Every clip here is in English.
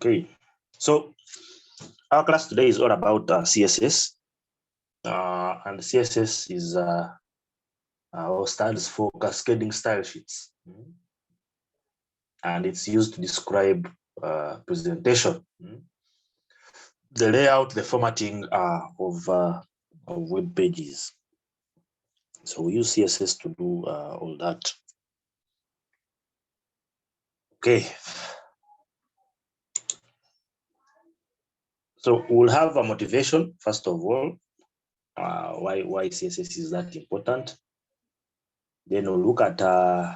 Okay, so our class today is all about CSS, and CSS is stands for cascading style sheets, and it's used to describe presentation, the layout, the formatting of web pages. So we use CSS to do all that. Okay. So we'll have a motivation, first of all, why CSS is that important. Then we'll look at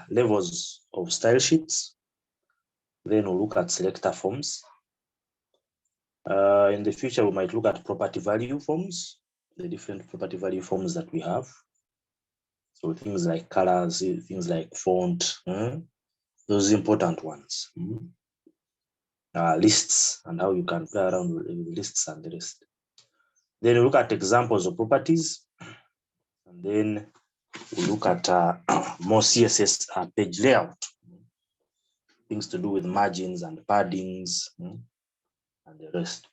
levels of style sheets. Then we'll look at selector forms. In the future, we might look at property value forms, the different property value forms that we have. So things like colors, things like font, those important ones. Lists and how you can play around with lists and the rest. Then we look at examples of properties, and then we look at more CSS page layout, things to do with margins and paddings and the rest.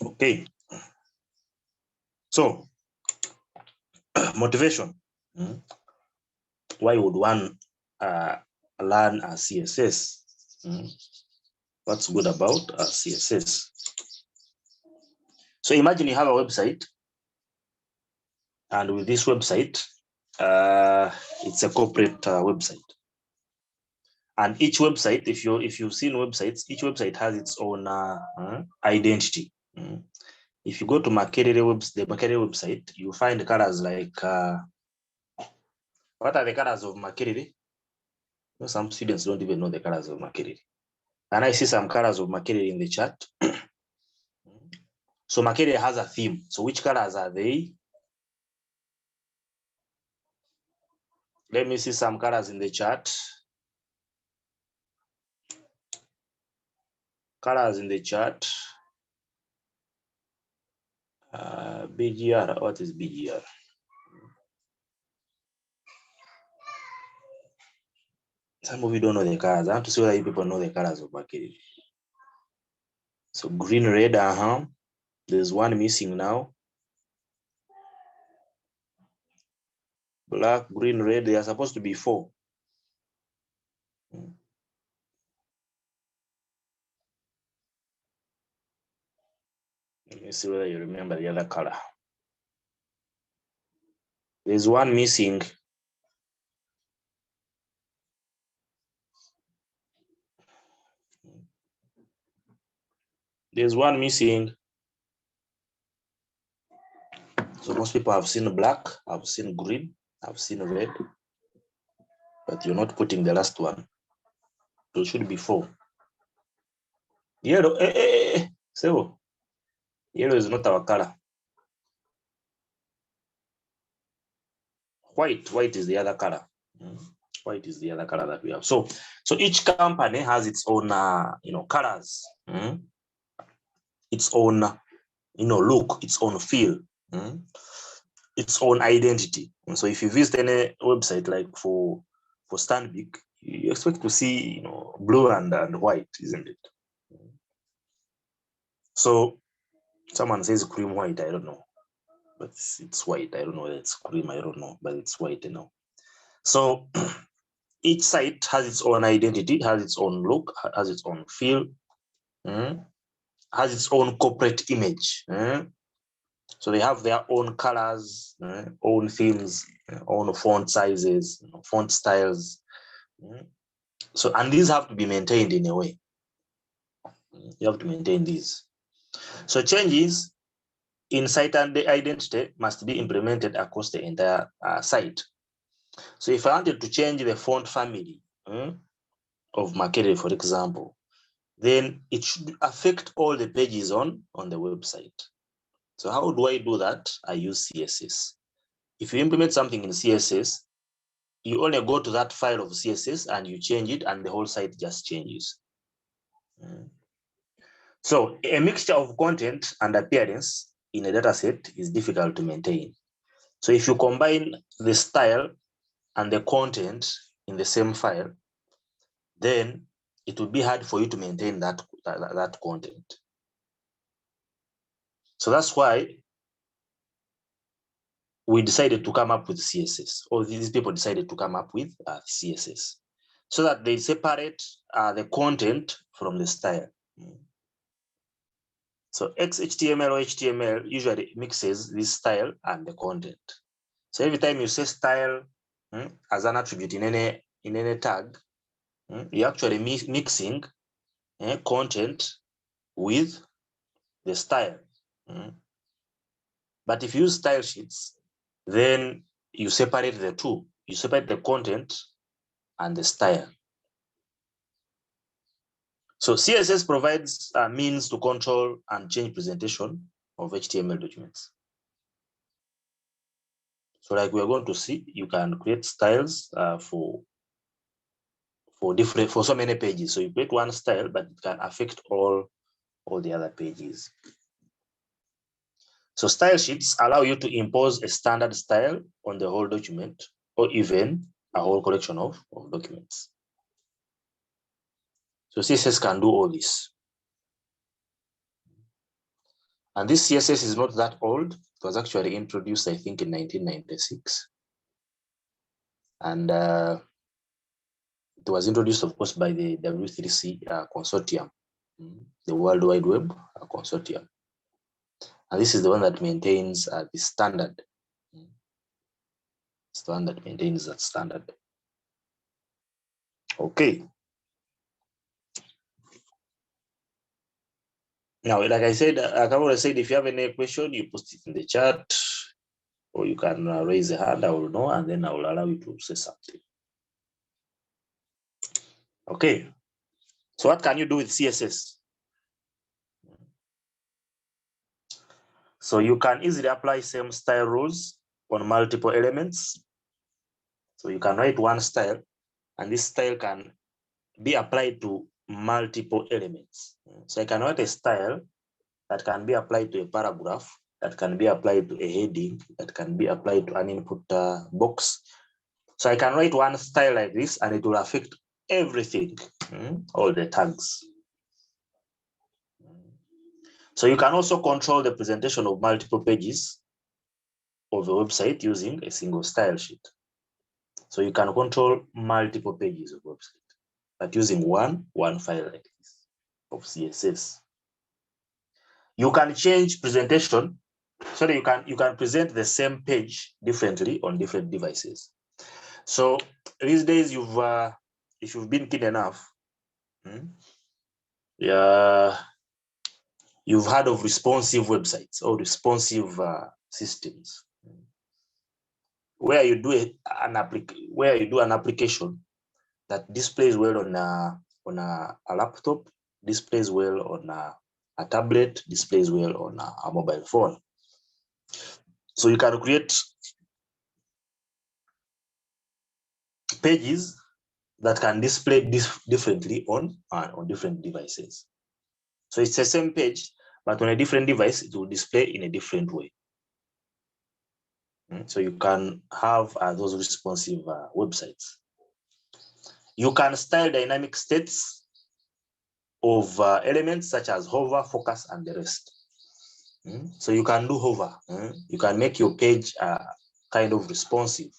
Okay, so motivation. Why would one learn a CSS? What's good about a CSS? So imagine you have a website, and with this website, it's a corporate website. And each website, if you've seen websites, each website has its own identity. If you go to the Makerere website, you find colors like what are the colors of Makerere? Some students don't even know the colors of Makerere. And I see some colors of Makerere in the chat. So Makerere has a theme. So which colors are they? Let me see some colors in the chat. Colors in the chat. BGR, what is BGR? Some of you don't know the colors. I have to see whether you people know the colors of Makerere. So green, red, there's one missing now. Black, green, red, they are supposed to be 4. Let me see whether you remember the other color. There's one missing. There's one missing. So most people have seen black, I've seen green, I've seen red, but you're not putting the last one. So it should be 4. Yellow, so yellow is not our color. White is the other color. White is the other color that we have. So each company has its own, colors, its own, look, its own feel, its own identity. And so if you visit any website like for Stanbic, you expect to see, blue and white, isn't it? So someone says cream white, I don't know, but it's white. I don't know whether it's cream, I don't know, but it's white, So each site has its own identity, has its own look, has its own feel, has its own corporate image. So they have their own colors, own themes, own font sizes, font styles. So, and these have to be maintained in a way. You have to maintain these. So changes in site and the identity must be implemented across the entire site. So if I wanted to change the font family of Makerere, for example, then it should affect all the pages on the website. So how do I do that? I use CSS. If you implement something in CSS, you only go to that file of CSS and you change it, and the whole site just changes. So a mixture of content and appearance in a data set is difficult to maintain. So if you combine the style and the content in the same file, then it would be hard for you to maintain that content. So that's why we decided to come up with CSS, or these people decided to come up with CSS, so that they separate the content from the style. So XHTML or HTML usually mixes this style and the content. So every time you say style as an attribute in any tag, you're actually mixing content with the style. But if you use style sheets, then you separate the two. You separate the content and the style. So CSS provides a means to control and change presentation of HTML documents. So like we're going to see, you can create styles for so many pages. So you create one style, but it can affect all the other pages. So style sheets allow you to impose a standard style on the whole document, or even a whole collection of documents. So CSS can do all this. And this CSS is not that old. It was actually introduced, I think, in 1996. And it was introduced, of course, by the W3C consortium, the World Wide Web consortium. And this is the one that maintains the standard. It's the one that maintains that standard. Okay. Now, like I said, Kamura said, if you have any question, you post it in the chat, or you can raise a hand, I will know, and then I will allow you to say something. Okay. So what can you do with CSS? So you can easily apply same style rules on multiple elements. So you can write one style, and this style can be applied to multiple elements. So I can write a style that can be applied to a paragraph, that can be applied to a heading, that can be applied to an input box. So I can write one style like this, and it will affect everything, all the tags. So you can also control the presentation of multiple pages of a website using a single style sheet. So you can control multiple pages of website, but using one file like this of CSS. You can change presentation so that you can present the same page differently on different devices. So these days, if you've been keen enough, you've heard of responsive websites or responsive systems, where you do an application that displays well on a laptop, displays well on a tablet, displays well on a mobile phone. So you can create pages that can display differently on different devices. So it's the same page, but on a different device, it will display in a different way. So you can have those responsive websites. You can style dynamic states of elements such as hover, focus, and the rest. So you can do hover. You can make your page kind of responsive,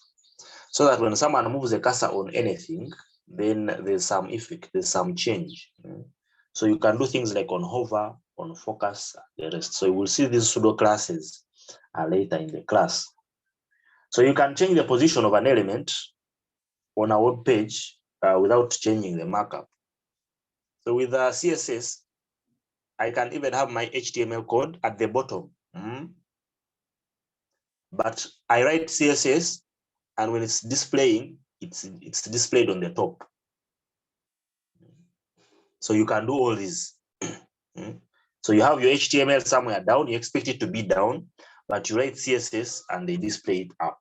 so that when someone moves a cursor on anything, then there's some effect, there's some change. So you can do things like on hover, on focus, the rest. So you will see these pseudo classes later in the class. So you can change the position of an element on a web page without changing the markup. So with CSS, I can even have my HTML code at the bottom. But I write CSS, and when it's displaying, it's displayed on the top. So you can do all these. So you have your HTML somewhere down, you expect it to be down, but you write CSS and they display it up.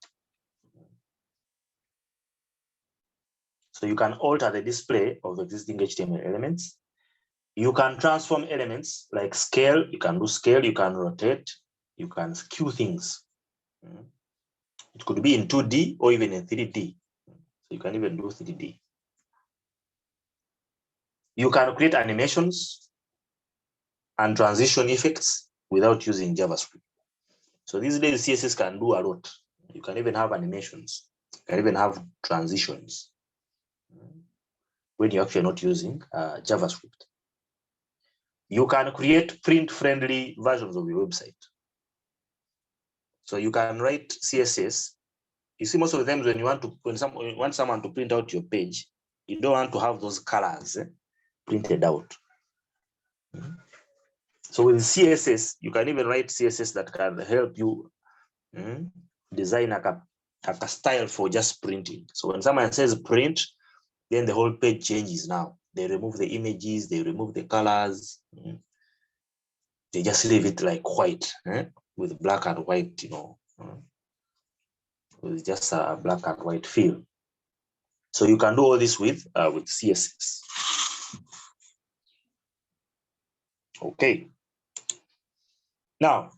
So you can alter the display of existing HTML elements. You can transform elements like scale. You can do scale, you can rotate, you can skew things. It could be in 2D or even in 3D. So you can even do 3D. You can create animations and transition effects without using JavaScript. So these days CSS can do a lot. You can even have animations. You can even have transitions when you're actually not using JavaScript. You can create print-friendly versions of your website. So you can write CSS. You see, most of the times when you want to, when you want someone to print out your page, you don't want to have those colors printed out. So with CSS, you can even write CSS that can help you design a style for just printing. So when someone says print, then the whole page changes now. They remove the images, they remove the colors. They just leave it like white with black and white, with just a black and white feel. So you can do all this with CSS. Okay. Now,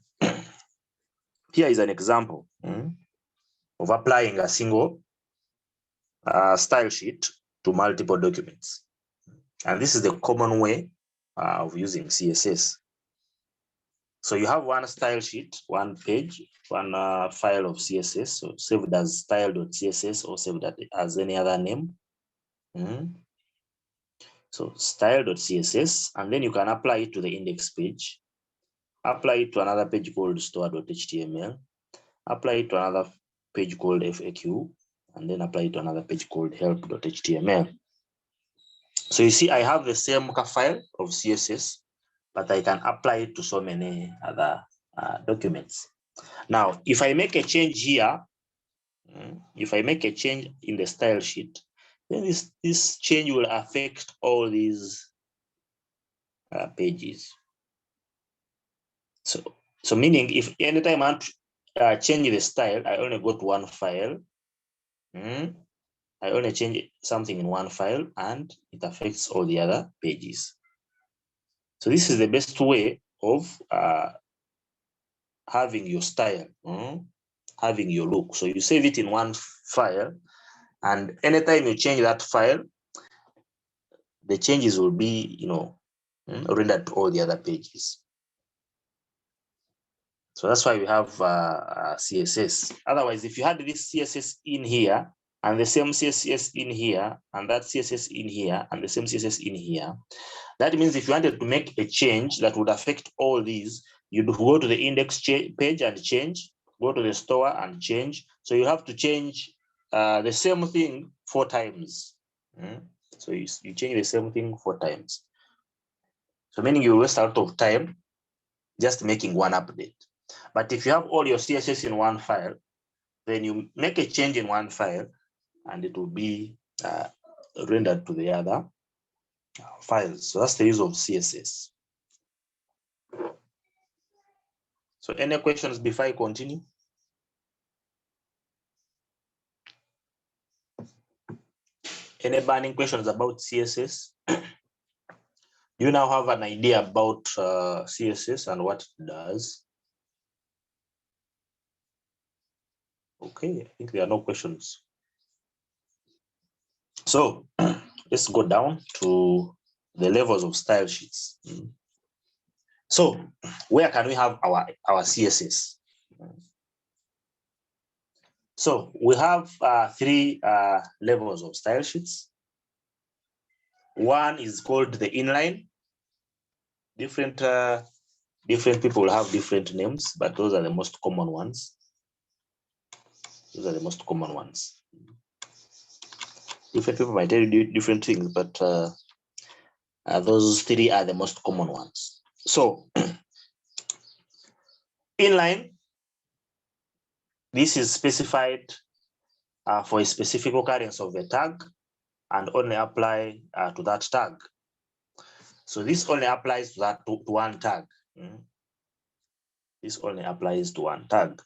here is an example of applying a single style sheet to multiple documents. And this is the common way of using CSS. So you have one style sheet, one page, one file of CSS, so saved as style.css or saved as any other name. So style.css, and then you can apply it to the index page, apply it to another page called store.html, apply it to another page called FAQ, and then apply it to another page called help.html. So you see, I have the same file of CSS, but I can apply it to so many other documents. Now, if I make a change here, if I make a change in the style sheet, then this change will affect all these pages. So meaning if anytime I want to change the style, I only go to one file. I only change something in one file and it affects all the other pages. So this is the best way of having your style, having your look. So you save it in one file, and anytime you change that file, the changes will be, rendered to all the other pages. So that's why we have CSS. Otherwise, if you had this CSS in here, and the same CSS in here, and that CSS in here, and the same CSS in here, that means if you wanted to make a change that would affect all these, you'd go to the index page and change, go to the store and change. So you have to change the same thing 4 times. So you change the same thing 4 times. So meaning you waste a lot of time just making one update. But if you have all your CSS in one file, then you make a change in one file and it will be rendered to the other files. So that's the use of CSS. So any questions before I continue? Any burning questions about CSS? You now have an idea about CSS and what it does. Okay, I think there are no questions. So let's go down to the levels of style sheets. So where can we have our CSS? So we have 3 levels of style sheets. One is called the inline. Different people have different names, but those are the most common ones. Those are the most common ones. Different people might tell you different things, but those 3 are the most common ones. So inline, this is specified for a specific occurrence of a tag and only apply to that tag. So this only applies to one tag. This only applies to one tag.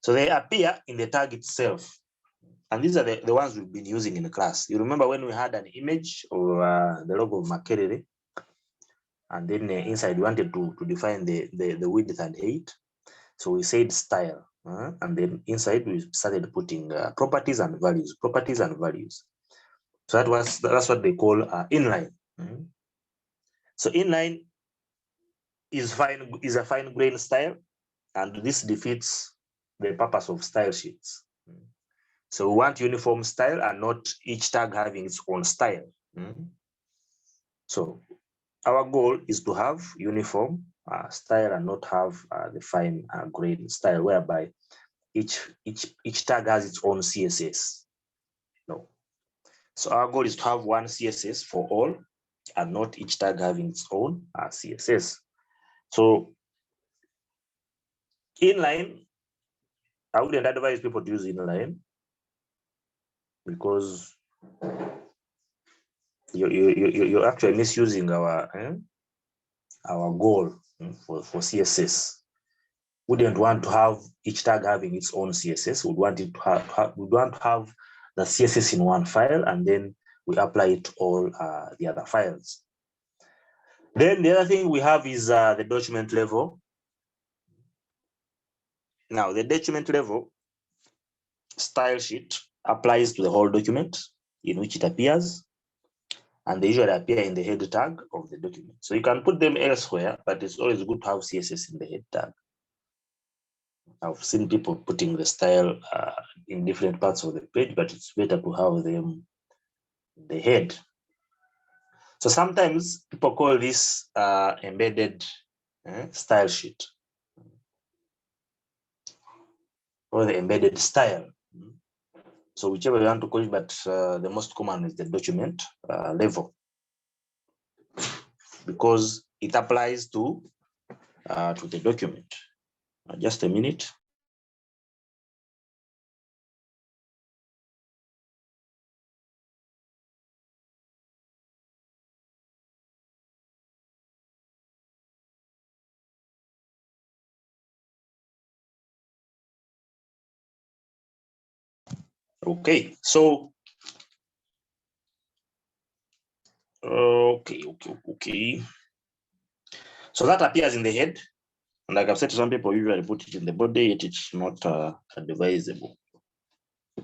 So they appear in the tag itself. And these are the ones we've been using in the class. You remember when we had an image or the logo of Makerere, and then inside we wanted to define the width and height. So we said style, and then inside we started putting properties and values, So that's what they call inline. So inline is a fine grain style, and this defeats the purpose of style sheets. So we want uniform style and not each tag having its own style. So our goal is to have uniform style and not have the fine grain style, whereby each tag has its own CSS. No. So our goal is to have one CSS for all and not each tag having its own CSS. So inline, I wouldn't advise people to use inline because you're actually misusing our goal for CSS. We wouldn't want to have each tag having its own CSS. We'd want it to have the CSS in one file, and then we apply it to all the other files. Then the other thing we have is the document level. Now, the document level style sheet applies to the whole document in which it appears, and they usually appear in the head tag of the document. So you can put them elsewhere, but it's always good to have CSS in the head tag. I've seen people putting the style in different parts of the page, but it's better to have them in the head. So sometimes people call this embedded style sheet or the embedded style. So whichever you want to call it, but the most common is the document level, because it applies to the document. Just a minute. Okay, so okay. So that appears in the head, and like I've said, some people usually put it in the body. It's not advisable,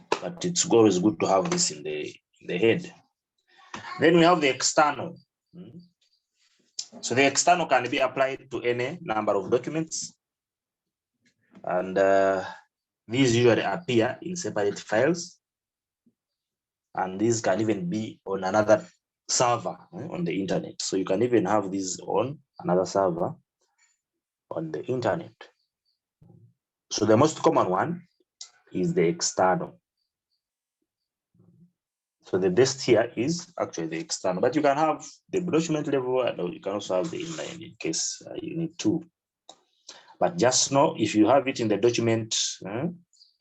but it's always good to have this in the head. Then we have the external. So the external can be applied to any number of documents, and these usually appear in separate files, and these can even be on another server on the internet. So you can even have these on another server on the internet. So the most common one is the external. So the best here is actually the external, but you can have the document level, and you can also have the inline in case you need to. But just know, if you have it in the document,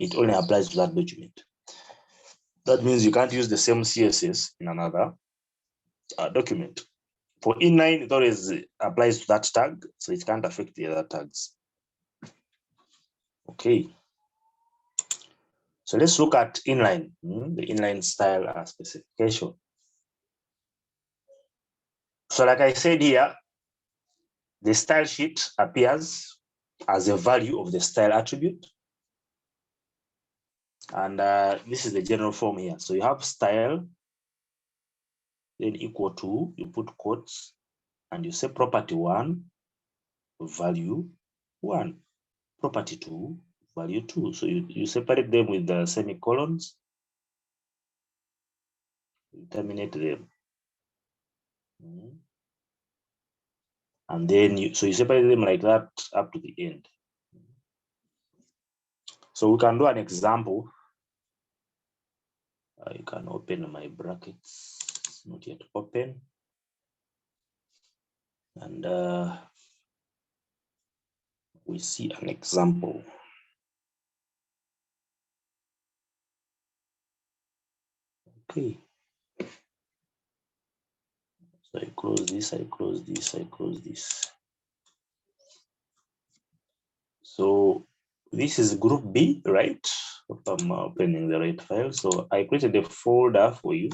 it only applies to that document. That means you can't use the same CSS in another document. For inline, it always applies to that tag, so it can't affect the other tags. Okay. So let's look at inline, the inline style specification. So like I said here, the style sheet appears as a value of the style attribute. And this is the general form here. So you have style, then equal to, you put quotes, and you say property 1, value 1, property 2, value 2. So you separate them with the semicolons, you terminate them. And then you separate them like that up to the end. So we can do an example. I can open my brackets, it's not yet open. And we see an example. Okay. So I close this, I close this, I close this. So this is group B, right? If I'm opening the right file. So I created a folder for you,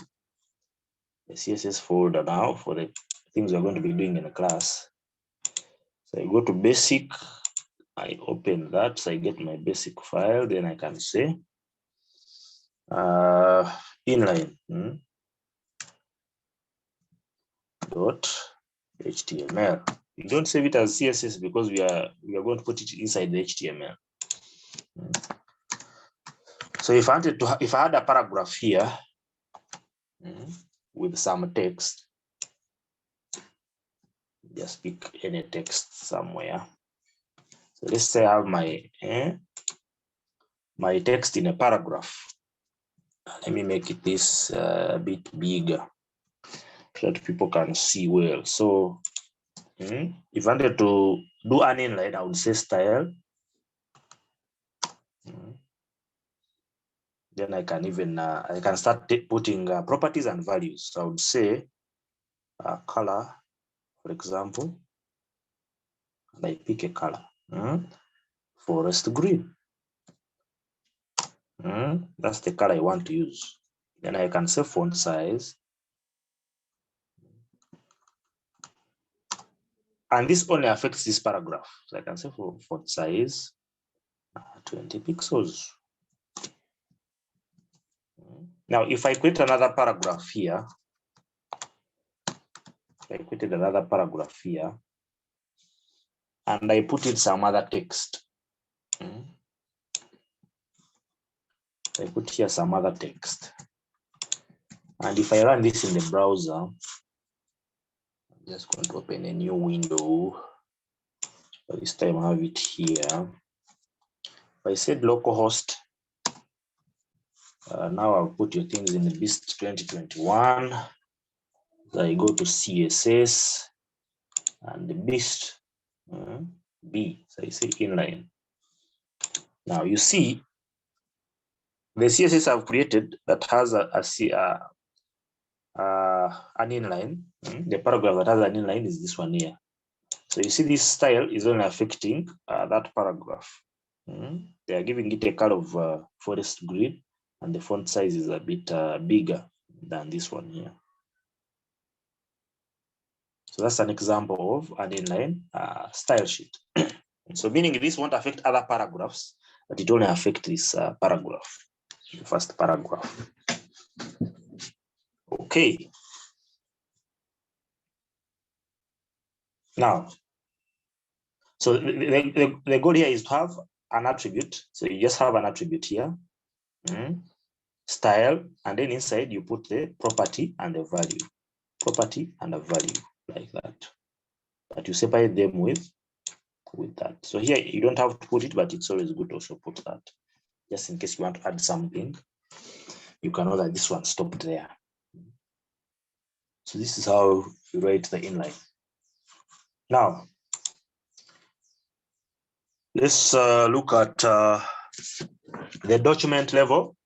a CSS folder now for the things we're going to be doing in the class. So I go to basic, I open that, so I get my basic file, then I can say inline. dot HTML. You don't save it as CSS because we are going to put it inside the HTML. So if I had a paragraph here with some text, just pick any text somewhere. So let's say I have my text in a paragraph. Let me make it this a bit bigger so that people can see well. So if I wanted to do an inline, I would say style. Then I can even I can start putting properties and values. So I would say color, for example, and I pick a color, forest green. That's the color I want to use. Then I can say font size. And this only affects this paragraph. So I can say for font size 20 pixels. Now, if I create another paragraph here, and I put in some other text. I put here some other text. And if I run this in the browser, I'm just going to open a new window. This time I have it here. If I said localhost, now I'll put your things in the BIST 2021. I go to CSS and the BIST B. So I say inline. Now you see the CSS I've created that has an inline. The paragraph that has an inline is this one here. So you see this style is only affecting that paragraph. They are giving it a color of forest green, and the font size is a bit bigger than this one here. So that's an example of an inline style sheet. So meaning this won't affect other paragraphs, but it only affects this paragraph, the first paragraph. Okay. Now, so the goal here is to have an attribute. So you just have an attribute here, style, and then inside you put the property and the value, property and a value like that. But you separate them with that. So here you don't have to put it, but it's always good to also put that, just in case you want to add something. You can know that this one stopped there. So this is how you write the inline. Now, let's look at the document level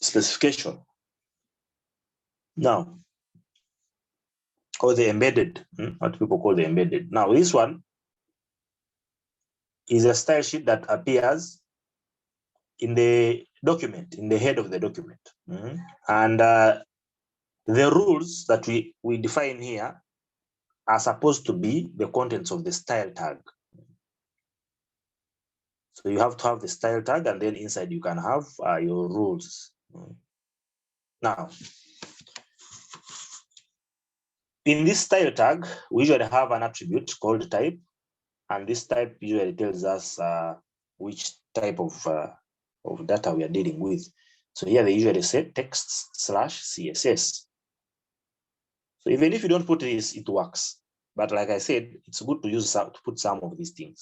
specification. Now, or the embedded, what people call the embedded. Now, this one is a style sheet that appears in the document, in the head of the document. And the rules that we define here are supposed to be the contents of the style tag. So you have to have the style tag, and then inside you can have your rules. Now, in this style tag, we usually have an attribute called type, and this type usually tells us which type of data we are dealing with. So here they usually say text/CSS. So even if you don't put this, it works. But like I said, it's good to put some of these things,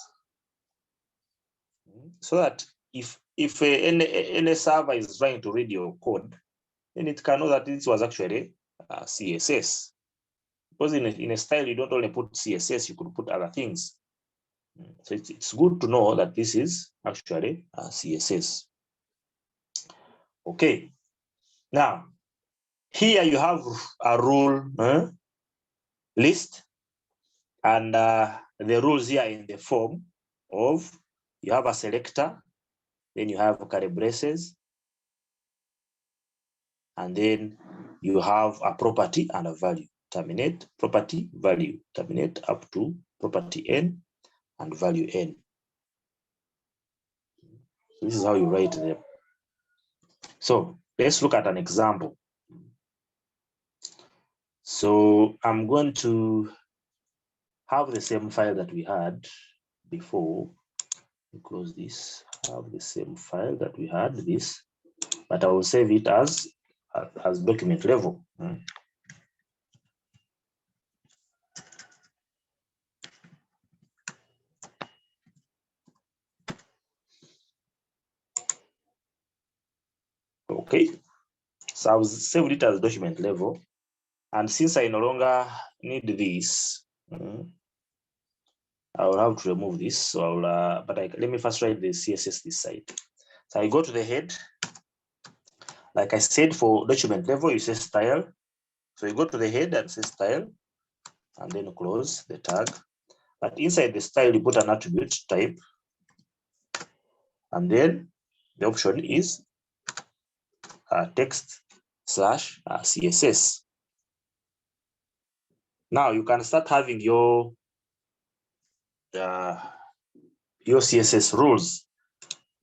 so that if any server is trying to read your code, then it can know that this was actually CSS. Because in a style, you don't only put CSS, you could put other things. So it's good to know that this is actually CSS. Okay. Now, here you have a rule list, and the rules here in the form of, you have a selector, then you have curly braces, and then you have a property and a value. Terminate, property, value, terminate up to property n and value n. This is how you write them. So let's look at an example. So I'm going to have the same file that we had before. Close this, have the same file that we had, this, but I will save it as document level. Okay, so I've saved it as document level, and since I no longer need this, I will have to remove this. So I'll, let me first write the CSS this side. So I go to the head. Like I said, for document level, you say style. So you go to the head and say style, and then close the tag. But inside the style, you put an attribute type, and then the option is text slash CSS. Now you can start having your CSS rules.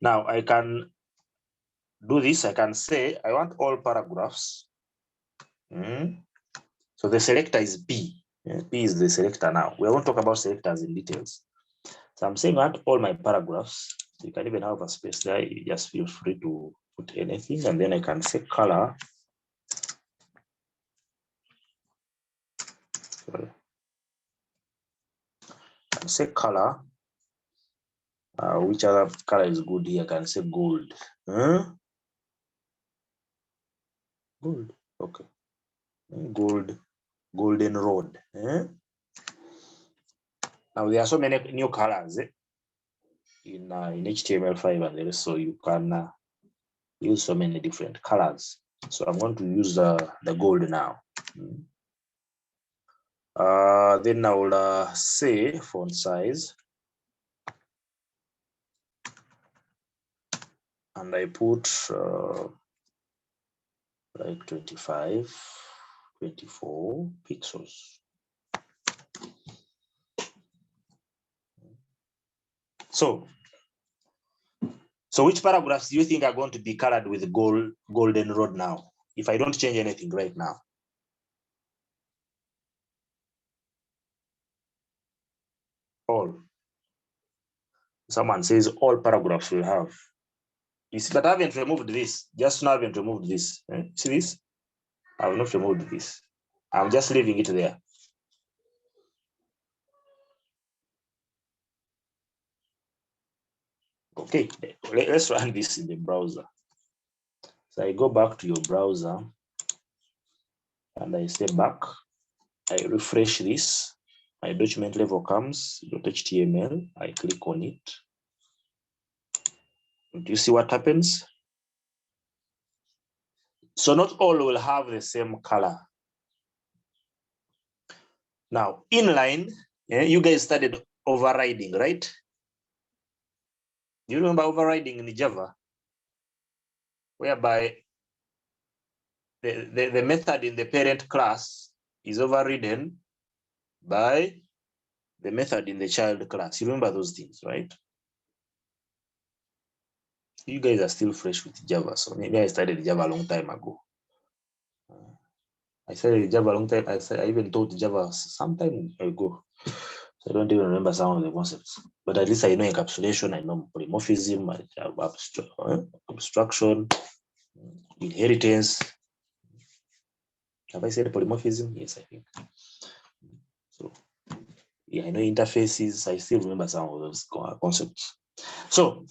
Now I can do this. I can say I want all paragraphs. So the selector is P. P is the selector now. We won't talk about selectors in details. So I'm saying I want all my paragraphs. You can even have a space there. You just feel free to put anything, and then I can say color. Sorry. I can say color. Which other color is good here? I can say gold. Gold. Okay. Gold. Golden road. Now there are so many new colors in HTML5 and the rest, so you can use so many different colors. So I'm going to use the gold now. Then I will say font size, and I put like 25, 24 pixels. So which paragraphs do you think are going to be colored with golden road now, if I don't change anything right now? All. Someone says all paragraphs will have. You see, but I haven't removed this. Just now I haven't removed this. See this? I have not removed this. I'm just leaving it there. Okay, let's run this in the browser. So I go back to your browser and I step back. I refresh this. My document level comes, .html. I click on it. Do you see what happens? So not all will have the same color. Now, inline, you guys started overriding, right? Do you remember overriding in Java? Whereby the method in the parent class is overridden by the method in the child class. You remember those things, right? You guys are still fresh with Java. So maybe I started Java a long time ago. I started Java a long time. I even taught Java some time ago. So I don't even remember some of the concepts. But at least I know encapsulation, I know polymorphism, I have abstraction, inheritance. Have I said polymorphism? Yes, I think. So yeah, I know interfaces. I still remember some of those concepts. So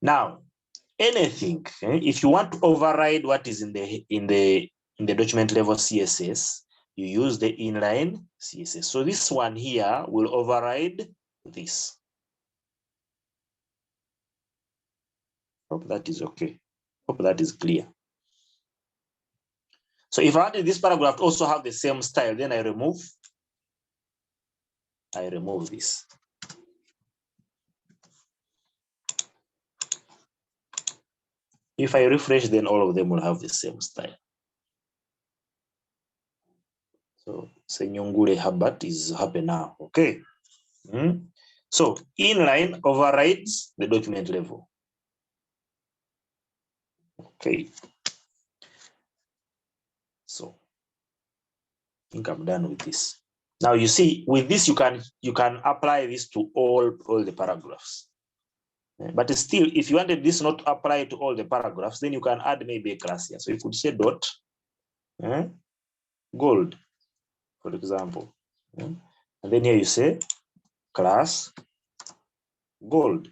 now, anything, if you want to override what is in the document level CSS, you use the inline CSS. So this one here will override this. Hope that is okay. Hope that is clear. So if I wanted this paragraph to also have the same style, then I remove this. If I refresh, then all of them will have the same style. So Senyongule Habat is happy now. Okay. So inline overrides the document level. Okay. So think I'm done with this. Now you see, with this you can apply this to all the paragraphs. But still, if you wanted this not to apply to all the paragraphs, then you can add maybe a class here. So you could say dot gold, for example. And then here you say class gold.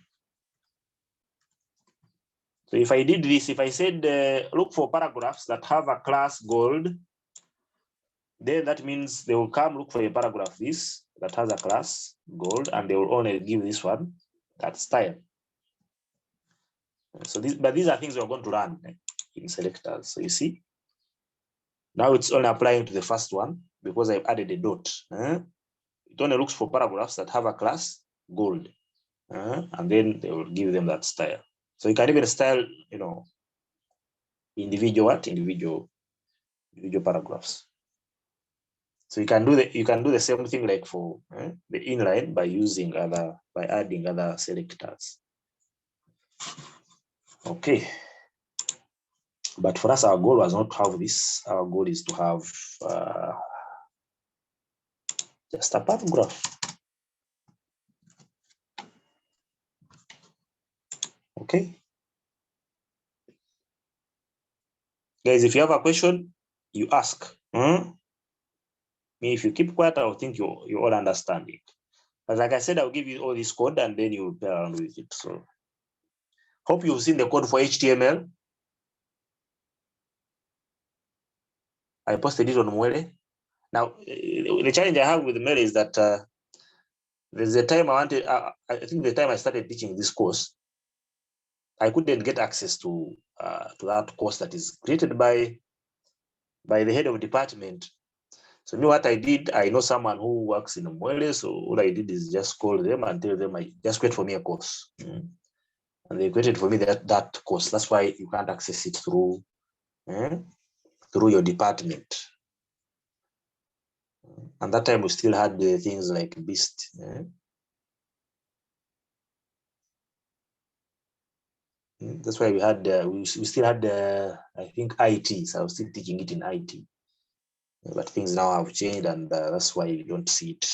So if I did this, if I said look for paragraphs that have a class gold, then that means they will come look for a paragraph this that has a class gold, and they will only give this one that style. So these are things we're going to run in selectors. So you see, now it's only applying to the first one because I've added a dot. It only looks for paragraphs that have a class gold, and then they will give them that style. So you can even style, individual paragraphs. So you can do the same thing like for the inline by adding other selectors. Okay. But for us, our goal was not to have this. Our goal is to have just a paragraph. Okay. Guys, if you have a question, you ask. If you keep quiet, I'll think you all understand it. But like I said, I'll give you all this code and then you'll play around with it. So hope you've seen the code for HTML. I posted it on Mwele. Now, the challenge I have with Mwele is that there's a time I think the time I started teaching this course, I couldn't get access to that course that is created by the head of department. So what I did, I know someone who works in Mwele, so what I did is just call them and tell them, just create for me a course. And they created for me that course. That's why you can't access it through your department. And that time we still had the things like Beast. That's why we had we still had I think IT. So I was still teaching it in IT. But things now have changed, and that's why you don't see it,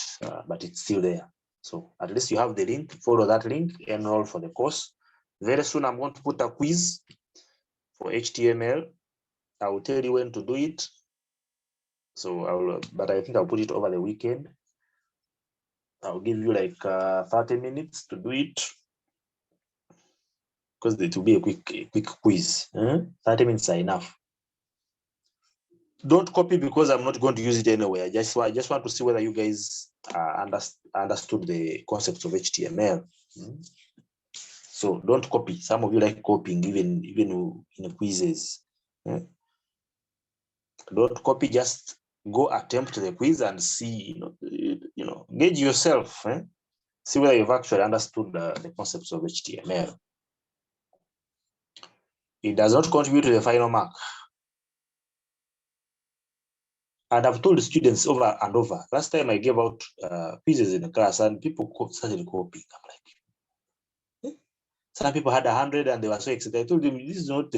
but it's still there. So at least you have the link. Follow that link, enroll for the course. Very soon I'm going to put a quiz for HTML. I will tell you when to do it. So but I think I'll put it over the weekend. I'll give you like 30 minutes to do it, because it will be a quick quiz. 30 minutes are enough. Don't copy because I'm not going to use it anyway. I just want to see whether you guys understood the concepts of HTML. So don't copy. Some of you like copying even in quizzes. Don't copy. Just go attempt the quiz and see. Gauge yourself. See whether you've actually understood the concepts of HTML. It does not contribute to the final mark. And I've told the students over and over. Last time I gave out quizzes in the class and people started copying. I'm like, some people had 100 and they were so excited. I told them, this is not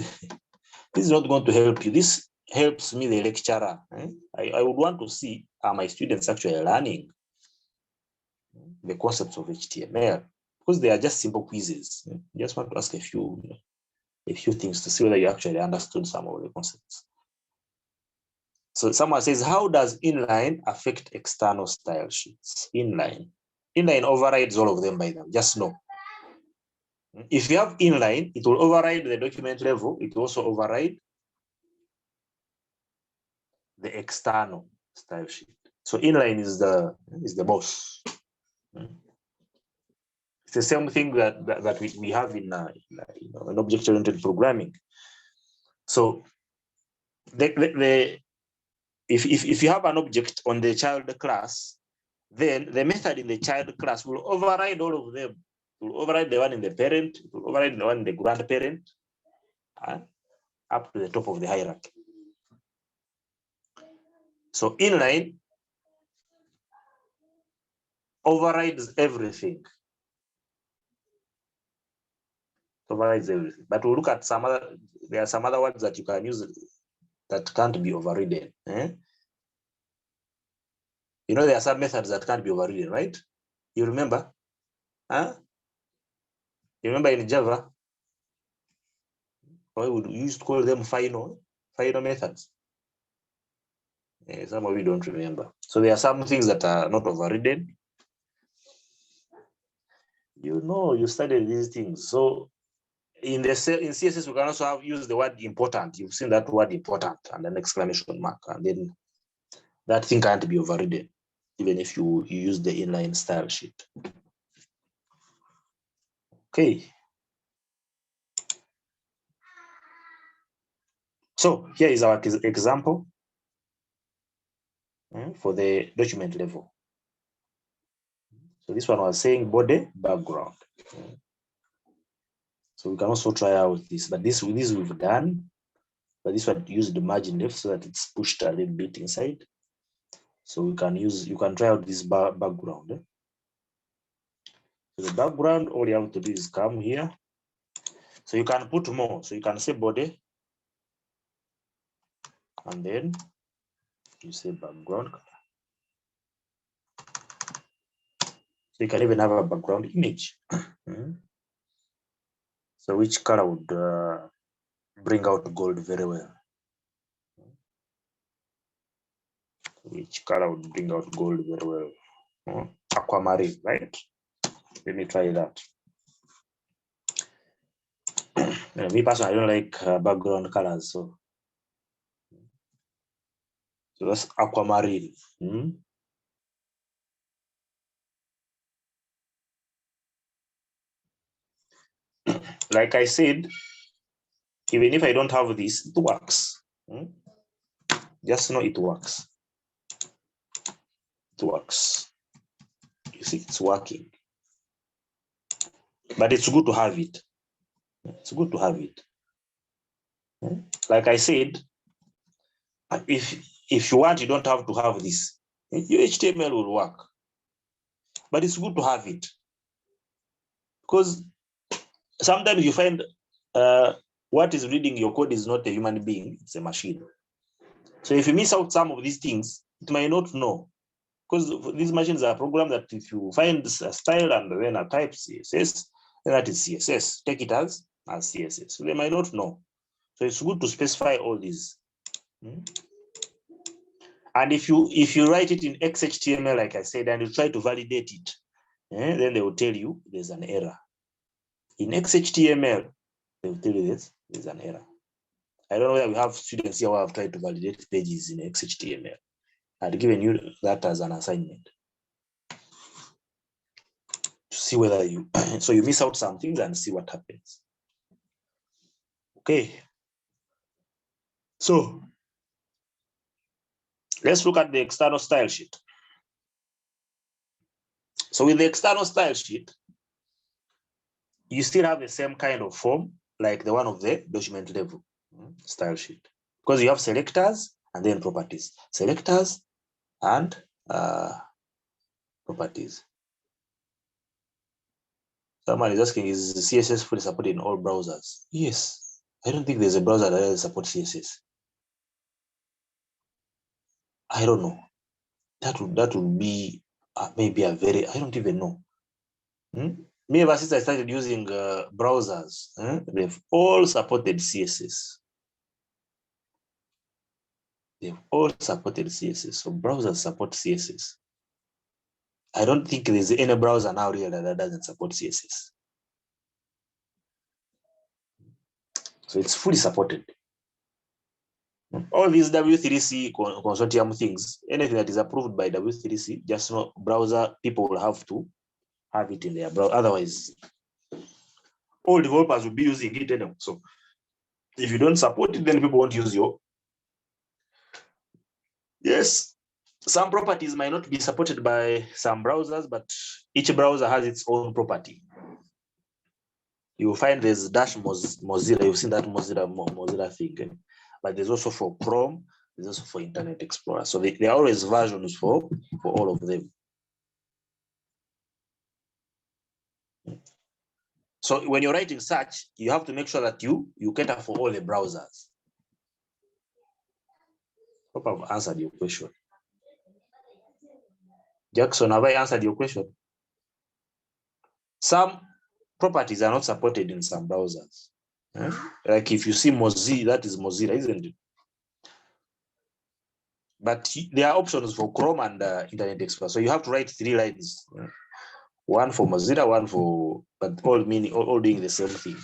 going to help you. This helps me, the lecturer. I would want to see, are my students actually learning the concepts of HTML? Because they are just simple quizzes. You just want to ask a few things to see whether you actually understood some of the concepts. So someone says, how does inline affect external style sheets? Inline overrides all of them by them. Just know. If you have inline, it will override the document level. It will also override the external style sheet. So inline is the boss. It's the same thing that we have in object-oriented programming. So if you have an object on the child class, then the method in the child class will override all of them. It will override the one in the parent, it will override the one in the grandparent, up to the top of the hierarchy. So inline overrides everything. Overrides everything. But we'll look at there are some other words that you can use that can't be overridden. You know, there are some methods that can't be overridden, right? You remember? Huh? You remember in Java? Why would you used to call them final methods? Yeah, some of you don't remember. So there are some things that are not overridden. You know, you studied these things. So in CSS, we can also use the word important. You've seen that word important and an exclamation mark, and then that thing can't be overridden, even if you use the inline style sheet. Okay. So here is our example for the document level. So this one was saying body background. So we can also try out this, but this we've done. But this one use the margin left so that it's pushed a little bit inside. So you can try out this background. So the background, all you have to do is come here. So you can put more. So you can say body, and then you say background. So you can even have a background image. So which color would bring out gold very well? Which color would bring out gold very well? Aquamarine, right? Let me try that. Me personally, I don't like background colors, so that's aquamarine. Like I said, even if I don't have this, it works. Just know it works. It works. You see, it's working. But it's good to have it. It's good to have it. Like I said, if you want, you don't have to have this. Your HTML will work. But it's good to have it. Because sometimes you find what is reading your code is not a human being, it's a machine. So if you miss out some of these things, it might not know. Because these machines are programmed that if you find a style and then a type CSS, then that is CSS. Take it as CSS. So they might not know. So it's good to specify all these. And if you write it in XHTML, like I said, and you try to validate it, then they will tell you there's an error. In XHTML, they will tell you there's an error. I don't know whether we have students here who have tried to validate pages in XHTML. I'd given you that as an assignment to see whether you, so you miss out some things and see what happens. Okay. So let's look at the external style sheet. So with the external style sheet, you still have the same kind of form like the one of the document level style sheet, because you have selectors and then properties. Selectors and properties. Someone is asking, is CSS fully supported in all browsers? Yes. I don't think there's a browser that supports CSS. I don't know. That would be maybe a very, I don't even know. Me, ever since I started using browsers, they've all supported CSS. They've all supported CSS. So browsers support CSS. I don't think there's any browser now really that doesn't support CSS. So it's fully supported. All these W3C consortium things, anything that is approved by W3C, just know browser people will have to have it in their browser. Otherwise, all developers will be using it anyway. So if you don't support it, then people won't use your. Yes, some properties might not be supported by some browsers, but each browser has its own property. You will find there's dash Mozilla. You've seen that Mozilla thing, but there's also for Chrome. There's also for Internet Explorer. So there are always versions for all of them. So when you're writing search, you have to make sure that you cater for all the browsers. Hope I've answered your question. Jackson, have I answered your question? Some properties are not supported in some browsers. Like if you see Mozilla, that is Mozilla, isn't it? But there are options for Chrome and Internet Explorer. So you have to write 3 lines. One for Mozilla, one for, but all meaning, all doing the same thing.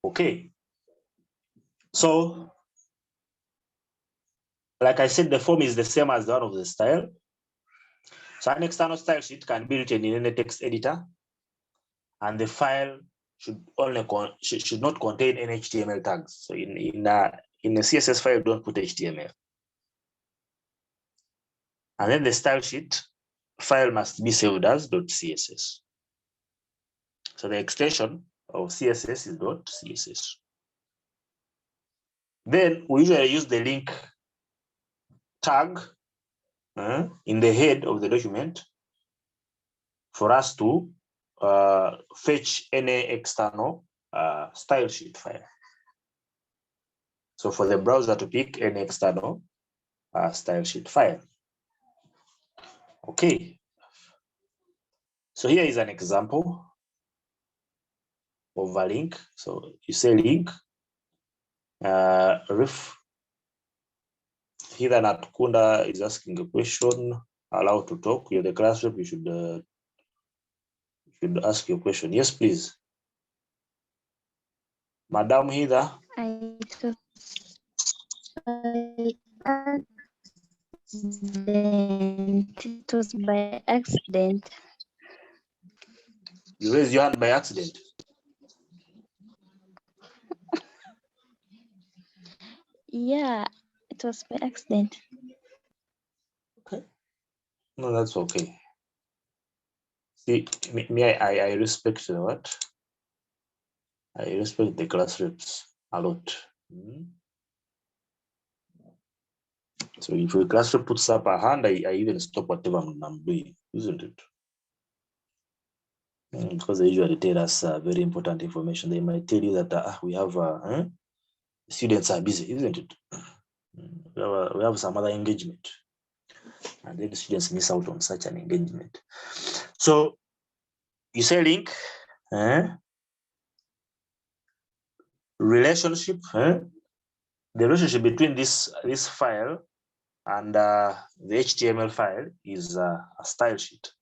Okay. So, like I said, the form is the same as the one of the style. So an external style sheet can be written in any text editor, and the file should only should not contain any HTML tags. So in a CSS file, don't put HTML. And then the style sheet file must be saved as .css. So the extension of CSS is .css. Then we usually use the link tag in the head of the document for us to fetch any external style sheet file. So for the browser to pick any external style sheet file. Okay. So here is an example of a link. So you say link, ref. Here Natkunda is asking a question, allow to talk. You're the class rep, you should ask your question. Yes, please. Madam Heather. It was by accident. You raised your hand by accident. Yeah, it was by accident. Okay. No, that's okay. See, I respect the what? I respect the class reps a lot. So if a class rep puts up a hand, I even stop whatever I'm doing, isn't it? Because they usually tell us very important information. They might tell you that we have students are busy, isn't it? We have some other engagement, and then the students miss out on such an engagement. So you say link, relationship, the relationship between this file and the HTML file is a style sheet.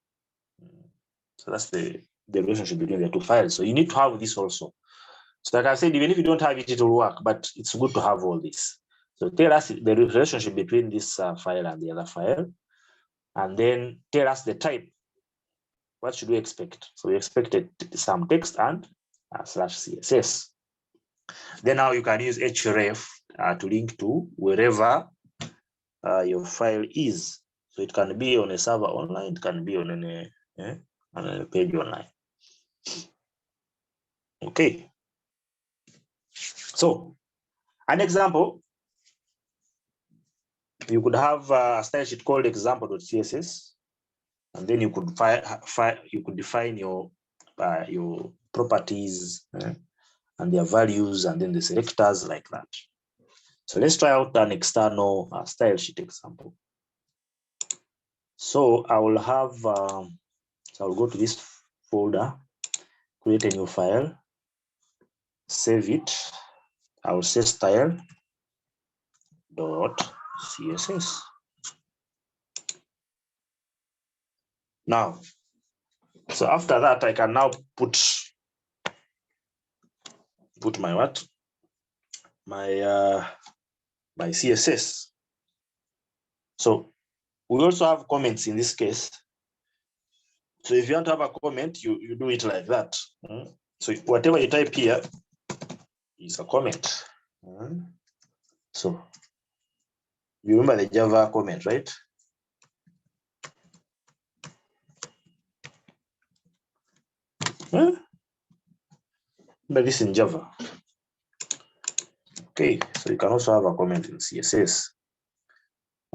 So that's the relationship between the two files. So you need to have this also. So like I said, even if you don't have it, it will work, but it's good to have all this. So tell us the relationship between this file and the other file, and then tell us the type. What should we expect? So we expected some text and /CSS. Then now you can use href to link to wherever your file is. So it can be on a server online, it can be on a page online. Okay. So an example, you could have a style sheet called example.css, and then you could define your properties and their values, and then the selectors like that. So let's try out an external style sheet example. So I will have, so I'll go to this folder, create a new file, save it. I will say style.css. Now, so after that, I can now put my what? My CSS. So we also have comments in this case. So if you want to have a comment, you do it like that. So whatever you type here is a comment. So you remember the Java comment, right? But this in Java. Okay, so you can also have a comment in CSS.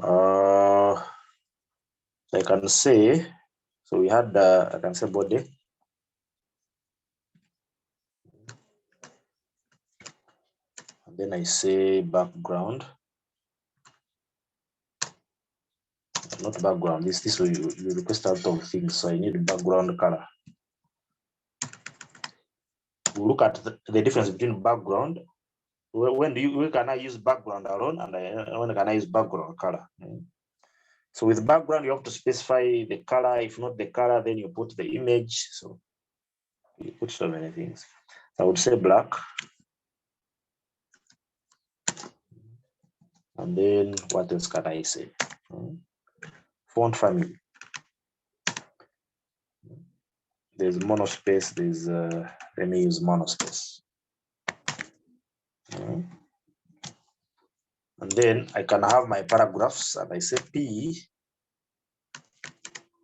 So I can say, so we had I can say body. And then I say background. not background. This will you request out of things, so I need background color. We'll look at the difference between background. When can I use background alone, and when can I use background color? So with background, you have to specify the color. If not the color, then you put the image. So you put so many things. I would say black. And then what else can I say? Font family. There's monospace. There's let me use monospace. And then I can have my paragraphs, and I say P.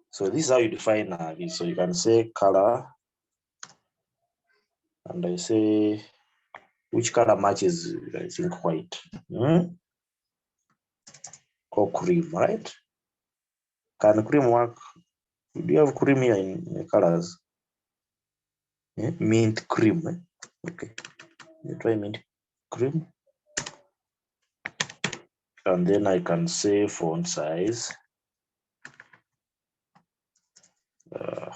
So this is how you define this. So you can say color, and I say which color matches. I think white. Or cream, right? Can cream work? Do you have cream here in colors? Mint cream. Okay, you try mint cream. And then I can say font size. I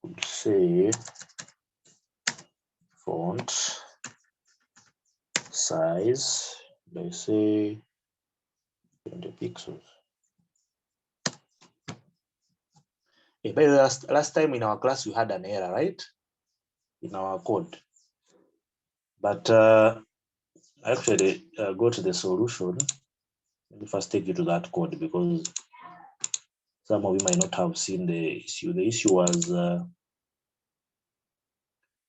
could say font size. They say 20 pixels. By the way, last time in our class we had an error, right? In our code. But actually go to the solution. Let me first take you to that code, because some of you might not have seen the issue. The issue was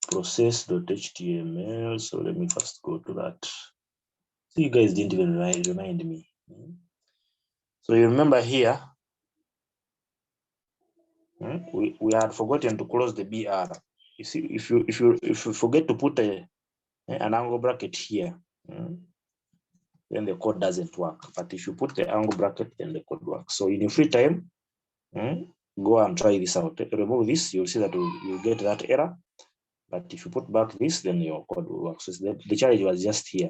process.html. So let me first go to that. So you guys didn't even remind me. So you remember here, we had forgotten to close the BR. You see, if you forget to put an angle bracket here, then the code doesn't work. But if you put the angle bracket, then the code works. So in your free time, go and try this out. Remove this, you'll see that you'll get that error. But if you put back this, then your code will work. So the challenge was just here.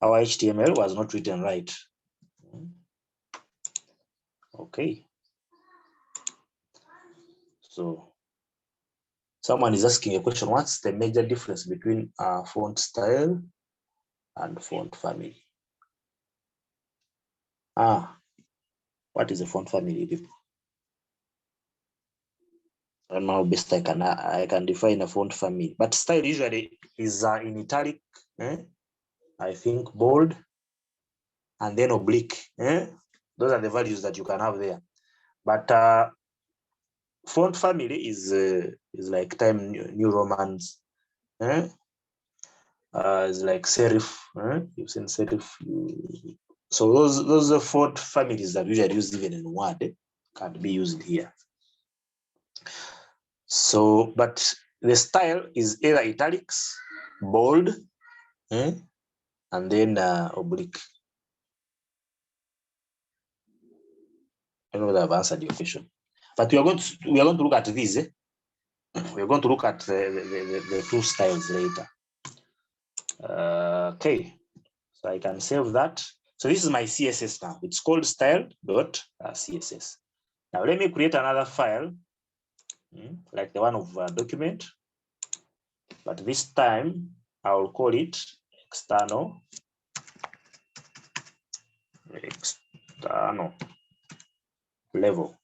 Our HTML was not written right. Okay. So someone is asking a question: what's the major difference between font style and font family? What is a font family, people? I don't know how best I can define a font family, but style usually is in italic, I think bold, and then oblique. Those are the values that you can have there. But font family is like Time New Romans. It's like serif. You've seen serif. So those are font families that usually used even in Word can be used here. So, but the style is either italics, bold, and then oblique. I don't know whether I've answered your question, but we are going to look at these. We are going to look at the two styles later. Okay, so I can save that. So this is my CSS now. It's called style.css. Now let me create another file, like the one of document, but this time I will call it external level.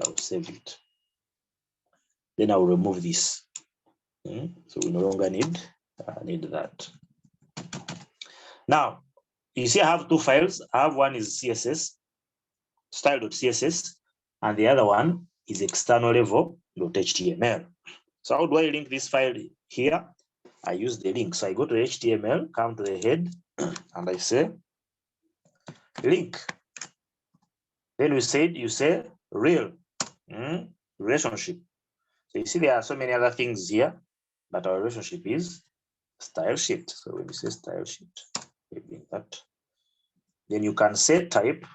I'll save it. Then I will remove this. So we no longer need that. Now, you see I have two files. I have one is CSS, style.css, and the other one is external level.html. So how do I link this file here? I use the link. So I go to HTML, come to the head, and I say link. Then you say real relationship. So you see there are so many other things here, but our relationship is style sheet. So when you say style sheet, that. Then you can say type,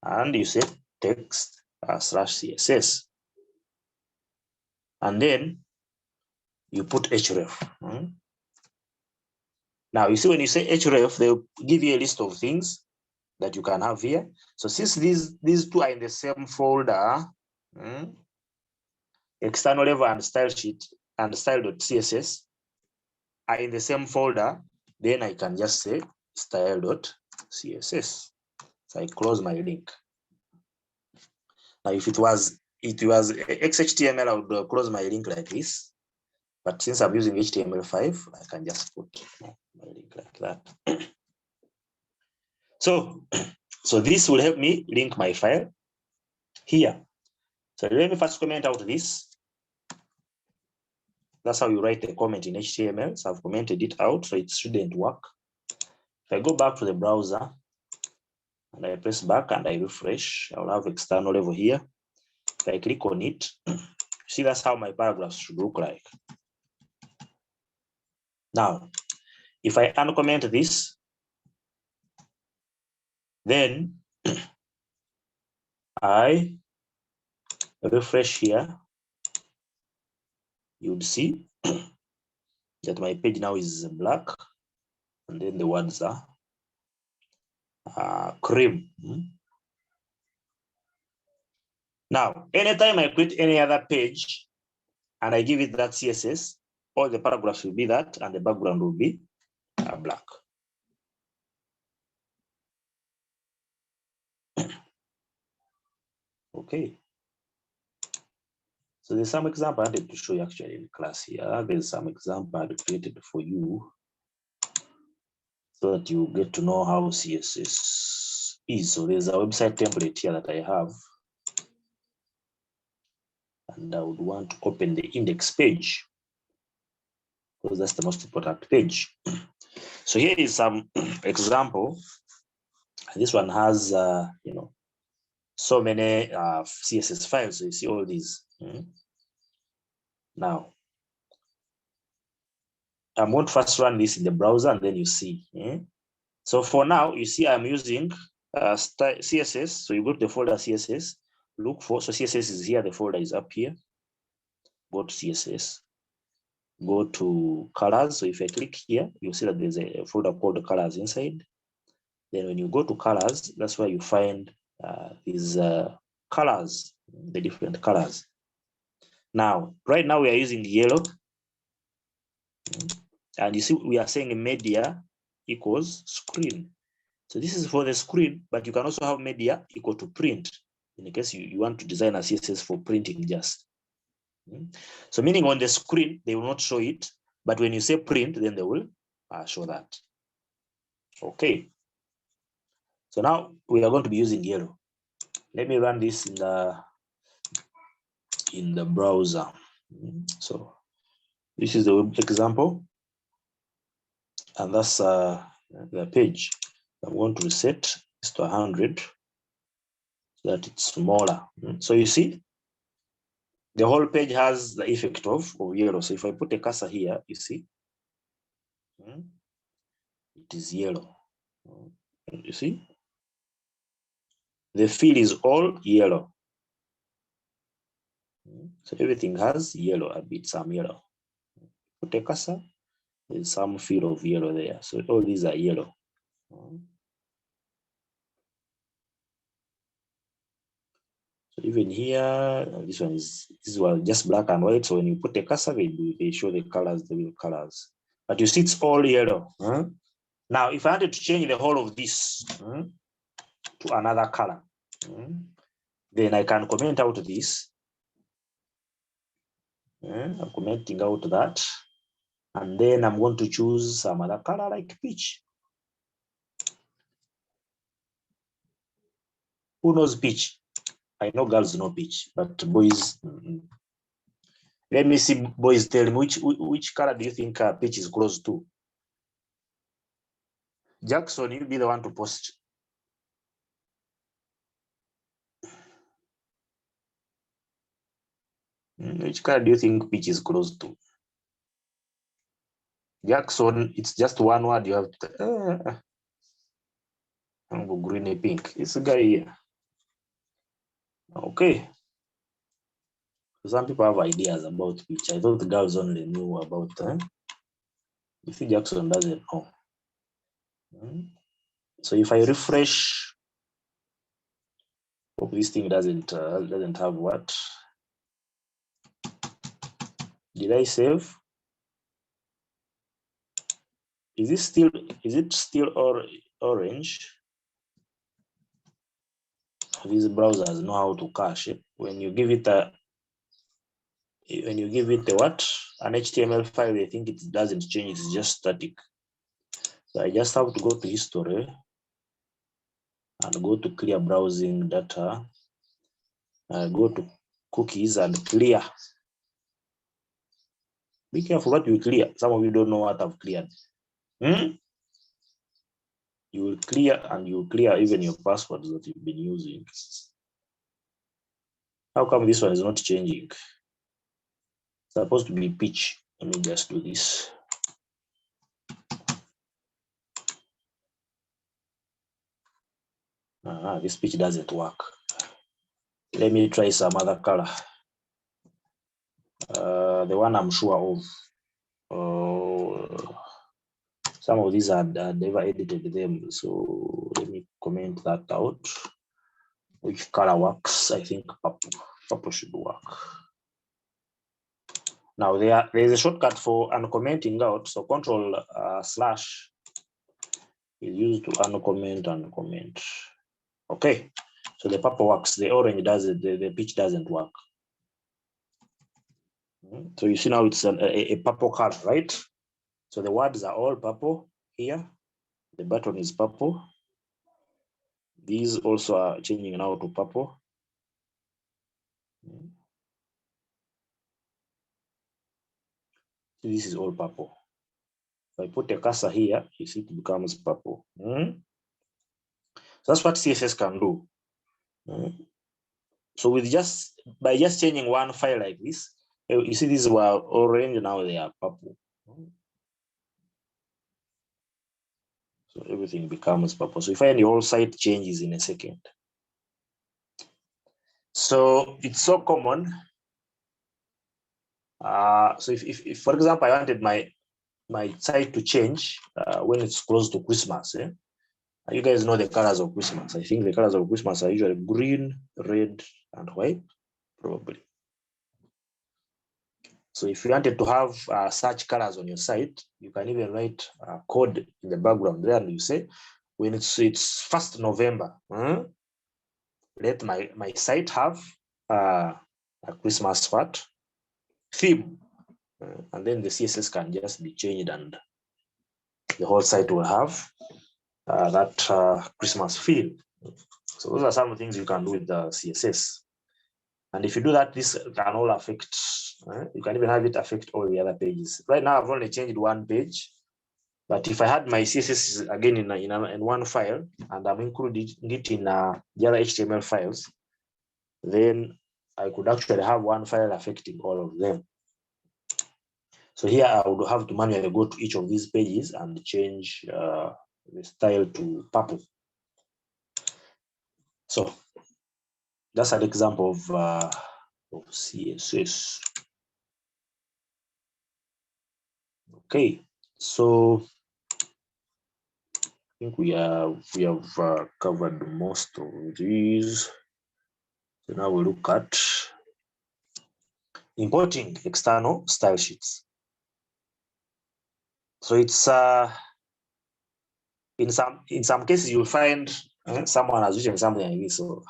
and you say text /CSS, and then you put href. Now you see when you say href, they'll give you a list of things that you can have here. So since these two are in the same folder, external level and style sheet and style.css are in the same folder, then I can just say style.css. So I close my link. Now if it was XHTML, I would close my link like this. But since I'm using HTML5, I can just put my link like that. So this will help me link my file here. So let me first comment out this. That's how you write a comment in HTML. So I've commented it out, so it shouldn't work. If I go back to the browser and I press back and I refresh, I'll have external level here. If I click on it, see that's how my paragraphs should look like. Now, if I uncomment this, then I refresh here, you would see that my page now is black, and then the words are cream. Now, anytime I create any other page and I give it that CSS, all the paragraphs will be that, and the background will be black. Okay. So there's some example I wanted to show you actually in class here. There's some example I created for you so that you get to know how CSS is. So there's a website template here that I have. And I would want to open the index page because that's the most important page. So here is some example. This one has, so many CSS files. So you see all these. Now, I'm going to first run this in the browser and then you see. So for now, you see I'm using CSS. So you go to the folder CSS, look for, so CSS is here, the folder is up here. Go to CSS, go to colors. So if I click here, you'll see that there's a folder called colors inside. Then when you go to colors, that's where you find these colors, the different colors. Now, right now we are using yellow. And you see, we are saying media equals screen. So this is for the screen, but you can also have media equal to print in case you want to design a CSS for printing just. So meaning on the screen, they will not show it, but when you say print, then they will show that. Okay. So now we are going to be using yellow. Let me run this in the browser. So this is the web example, and that's the page. I'm going to reset this to 100 so that it's smaller. So you see, the whole page has the effect of yellow. So if I put a cursor here, you see, it is yellow. You see, the field is all yellow. So everything has yellow, a bit some yellow. Put a cursor, there's some field of yellow there. So all these are yellow. So even here, this was just black and white. So when you put a cursor, they show the colors, the real colors. But you see, it's all yellow. Now, if I wanted to change the whole of this to another color, then I can comment out this. I'm commenting out that. And then I'm going to choose some other color like peach. Who knows peach? I know girls know peach, but boys, let me see, boys, tell me which color do you think peach is close to? Jackson, you'll be the one to post. Which color do you think peach is close to? Jackson, it's just one word. You have to. Green and pink. This guy here. Okay. Some people have ideas about peach. I thought the girls only knew about. You see, Jackson doesn't know. So if I refresh, hope this thing doesn't have what? Did I save? Is it still orange? These browsers know how to cache it. When you give it a what? An HTML file, they think it doesn't change, it's just static. So I just have to go to history and go to clear browsing data. Go to cookies and clear. Be careful what you clear. Some of you don't know what I've cleared. You will clear, and you will clear even your passwords that you've been using. How come this one is not changing? It's supposed to be pitch. Let me just do this. This pitch doesn't work. Let me try some other color. The one I'm sure of. Some of these I've never edited them, so let me comment that out. Which color works? I think purple should work. Now there is a shortcut for uncommenting out. So Control slash is used to uncomment and comment. Okay, so the purple works. The orange doesn't. The peach doesn't work. So you see now it's a purple color, right? So the words are all purple here. The button is purple. These also are changing now to purple. This is all purple. If I put a cursor here, you see it becomes purple. So that's what CSS can do. So by just changing one file like this, you see these were orange, now they are purple. So everything becomes purple. So you find your whole site changes in a second. So it's so common. So if for example, I wanted my site to change when it's close to Christmas, you guys know the colors of Christmas. I think the colors of Christmas are usually green, red, and white, probably. So if you wanted to have such colors on your site, you can even write code in the background there, and you say, when it's 1st November, let my site have a Christmas theme, and then the CSS can just be changed, and the whole site will have that Christmas feel. So those are some of the things you can do with the CSS. And if you do that, this can all affect, you can even have it affect all the other pages. Right now, I've only changed one page, but if I had my CSS again in one file, and I'm including it in the other HTML files, then I could actually have one file affecting all of them. So here I would have to manually go to each of these pages and change the style to purple. So that's an example of CSS. Okay, so I think we have covered most of these. So now we look at importing external style sheets. So it's in some cases you'll find someone has written something like this. So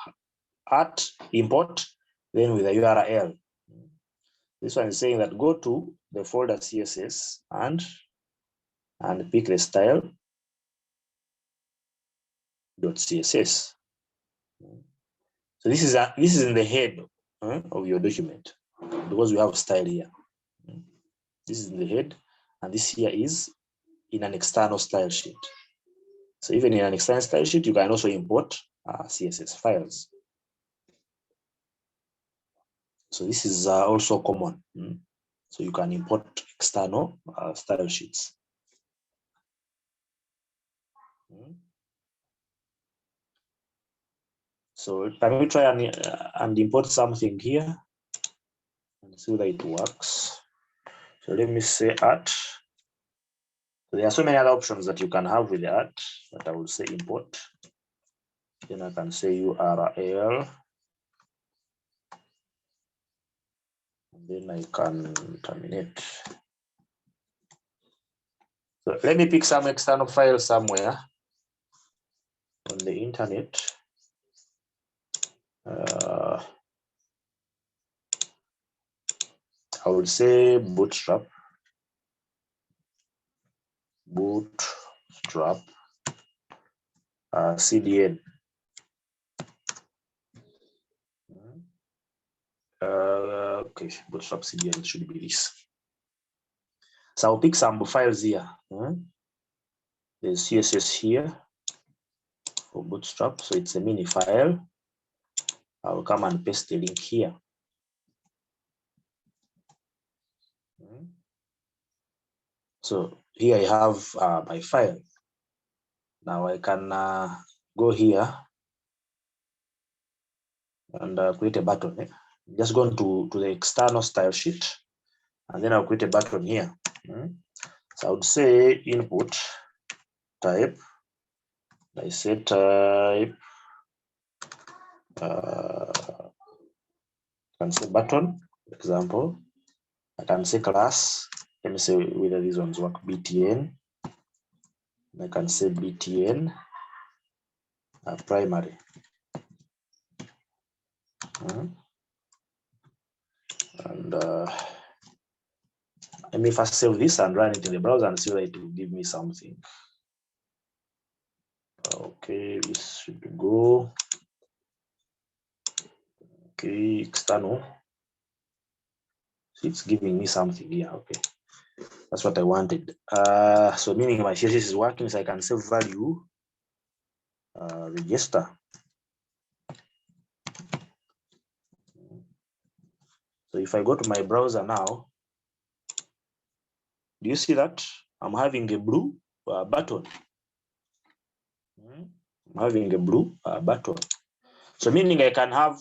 at import, then with a URL. This one is saying that go to the folder CSS and pick the style .css. So this is in the head of your document, because we have style here. This is in the head, and this here is in an external style sheet. So even in an external style sheet, you can also import CSS files. So this is also common. So you can import external style sheets. So can we try and import something here and see whether it works? So let me say at So there are so many other options that you can have with that, but I will say import. Then I can say URL. And then I can terminate. So let me pick some external file somewhere on the internet. I would say bootstrap. CDN. Okay, bootstrap CDN should be this. So I'll pick some files here. There's CSS here for bootstrap, so it's a mini file. I'll come and paste the link here. So here I have my file. Now I can go here and create a button. Just go to the external style sheet, and then I'll create a button here. So I would say input type. I say type. Can say button, for example. I can say class. Let me say whether these ones work. BTN. I can say BTN primary. And let me first save this and run it in the browser and see whether it will give me something. Okay, this should go. Okay, external. It's giving me something here. Okay, that's what I wanted. So meaning my CSS is working, so I can save value register. So if I go to my browser now, do you see that I'm having a blue button? I'm having a blue button. So meaning I can now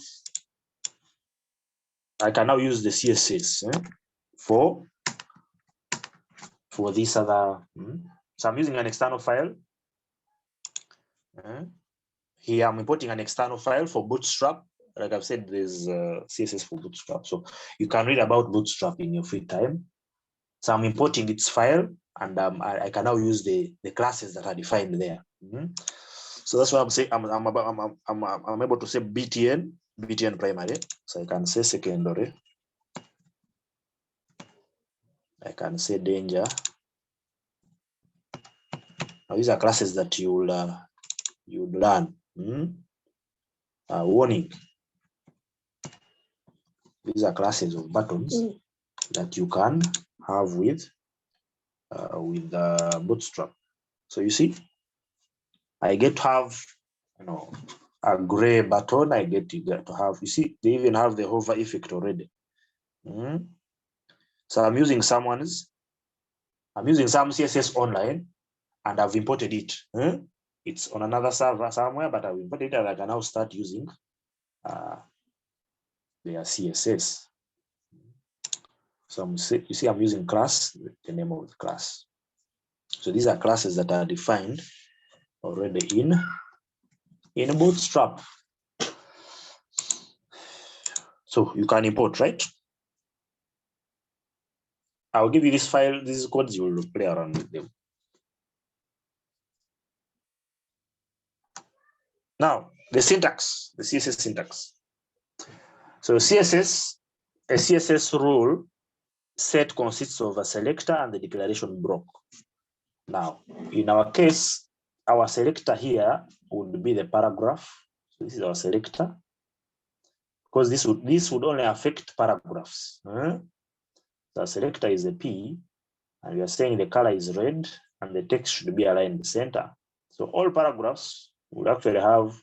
use the CSS for this other. So I'm using an external file. Here I'm importing an external file for Bootstrap. Like I've said, there's CSS for Bootstrap. So you can read about Bootstrap in your free time. So I'm importing its file, and I can now use the classes that are defined there. So that's why I'm saying I'm able to say BTN primary. So I can say secondary. I can say danger. Now these are classes that you'll learn. Warning. These are classes of buttons that you can have with Bootstrap. So you see, I get to have a gray button. I get to have. You see, they even have the hover effect already. So I'm using some CSS online, and I've imported it. It's on another server somewhere, but I've imported it, and I can now start using their CSS. So you see, I'm using class, the name of the class. So these are classes that are defined already in Bootstrap. So you can import, right? I'll give you this file, these codes, you will play around with them. Now, the syntax, the CSS syntax. So a CSS rule set consists of a selector and the declaration block. Now, in our case, our selector here would be the paragraph. So this is our selector, because this would only affect paragraphs. The selector is a P, and we are saying the color is red, and the text should be aligned in the center. So all paragraphs would actually have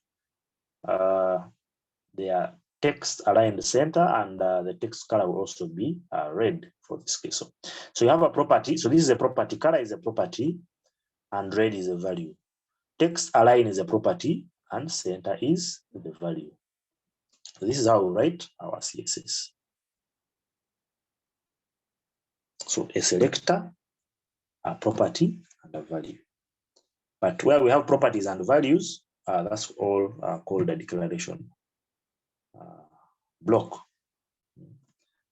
their text aligned in the center, and the text color will also be red for this case. So you have a property. So this is a property. Color is a property, and red is a value. Text align is a property, and center is the value. So this is how we write our CSS. So a selector, a property, and and a value. But where we have properties and values, that's all called a declaration block.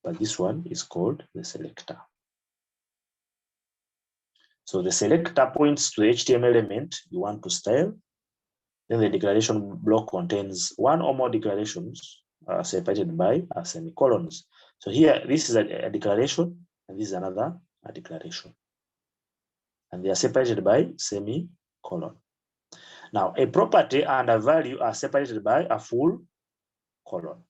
But this one is called the selector. So the selector points to the HTML element you want to style. Then the declaration block contains one or more declarations separated by semicolons. So here, this is a declaration, and this is another declaration. And they are separated by semicolon. Now, a property and a value are separated by a full colon. ...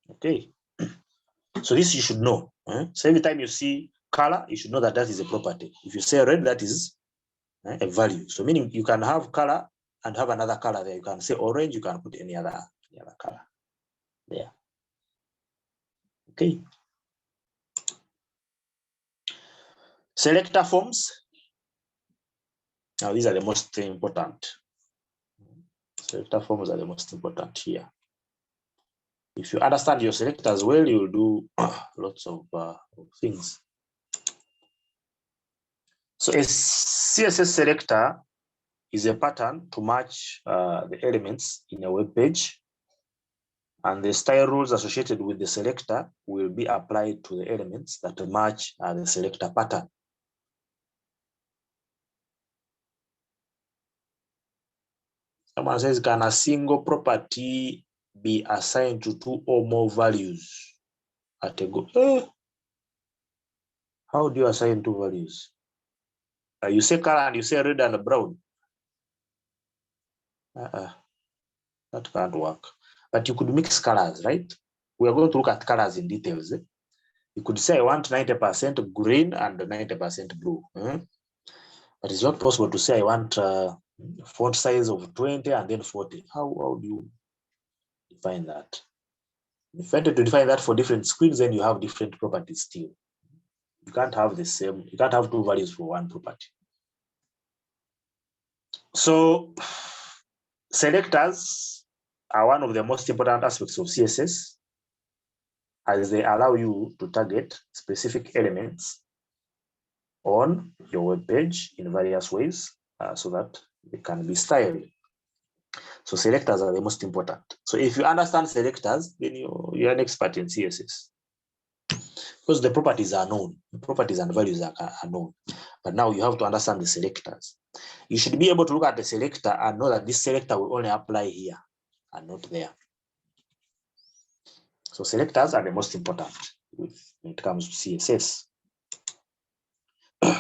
Okay. So this you should know. So every time you see color, you should know that that is a property. If you say red, that is a value. So meaning you can have color and have another color there. You can say orange, you can put any other color there. Okay. Selector forms. Now these are the most important. Selector forms are the most important here. If you understand your selectors well, you will do lots of things. So a CSS selector is a pattern to match the elements in a web page, and the style rules associated with the selector will be applied to the elements that match the selector pattern. Someone says, can a single property be assigned to two or more values at a go? How do you assign two values? You say color and you say red and brown. That can't work. But you could mix colors, right? We are going to look at colors in details. You could say I want 90% green and 90% blue. But it's not possible to say I want font size of 20 and then 40. How do you define that? If you wanted to define that for different screens, then you have different properties still. You can't have the same, you can't have two values for one property. So selectors are one of the most important aspects of CSS, as they allow you to target specific elements on your web page in various ways so that they can be styled. So selectors are the most important. So if you understand selectors, then you're an expert in CSS. Because the properties are known, the properties and values are known. But now you have to understand the selectors. You should be able to look at the selector and know that this selector will only apply here and not there. So selectors are the most important when it comes to CSS.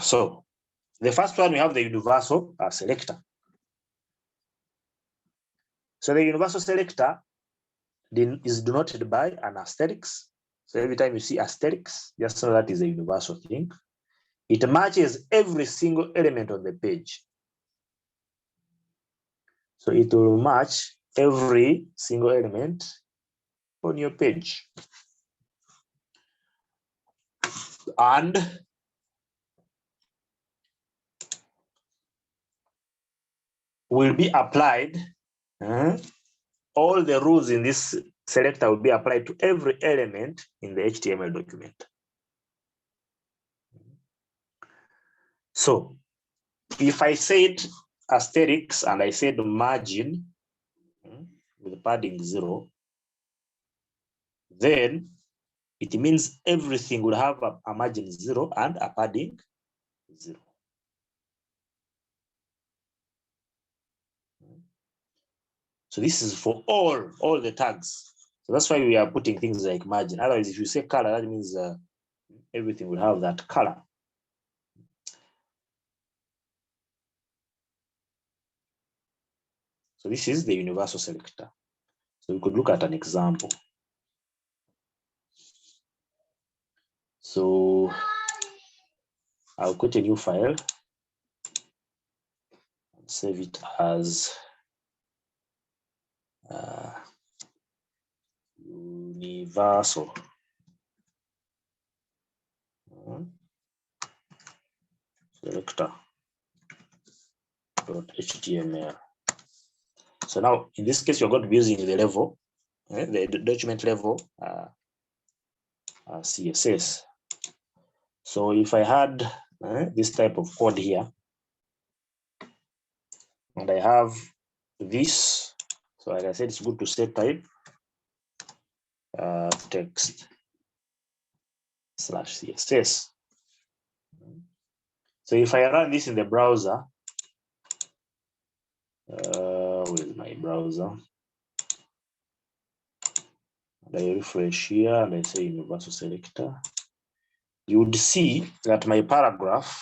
So the first one, we have the universal selector. So the universal selector is denoted by an asterisk. So every time you see asterisk, just know that is a universal thing. It matches every single element on the page. So it will match every single element on your page. And will be applied, all the rules in this selector will be applied to every element in the HTML document. So if I said asterisk and I said margin with padding 0, then it means everything will have a margin 0 and a padding 0. So this is for all the tags. So that's why we are putting things like margin. Otherwise, if you say color, that means everything will have that color. So this is the universal selector. So we could look at an example. So I'll create a new file and save it as universal. Selector.html. So now in this case, you're going to be using the level the document level CSS. So if I had this type of code here, and I have this, so like I said, it's good to set type text /CSS. So if I run this in the browser, where's my browser? And I refresh here and I say universal selector, you would see that my paragraph,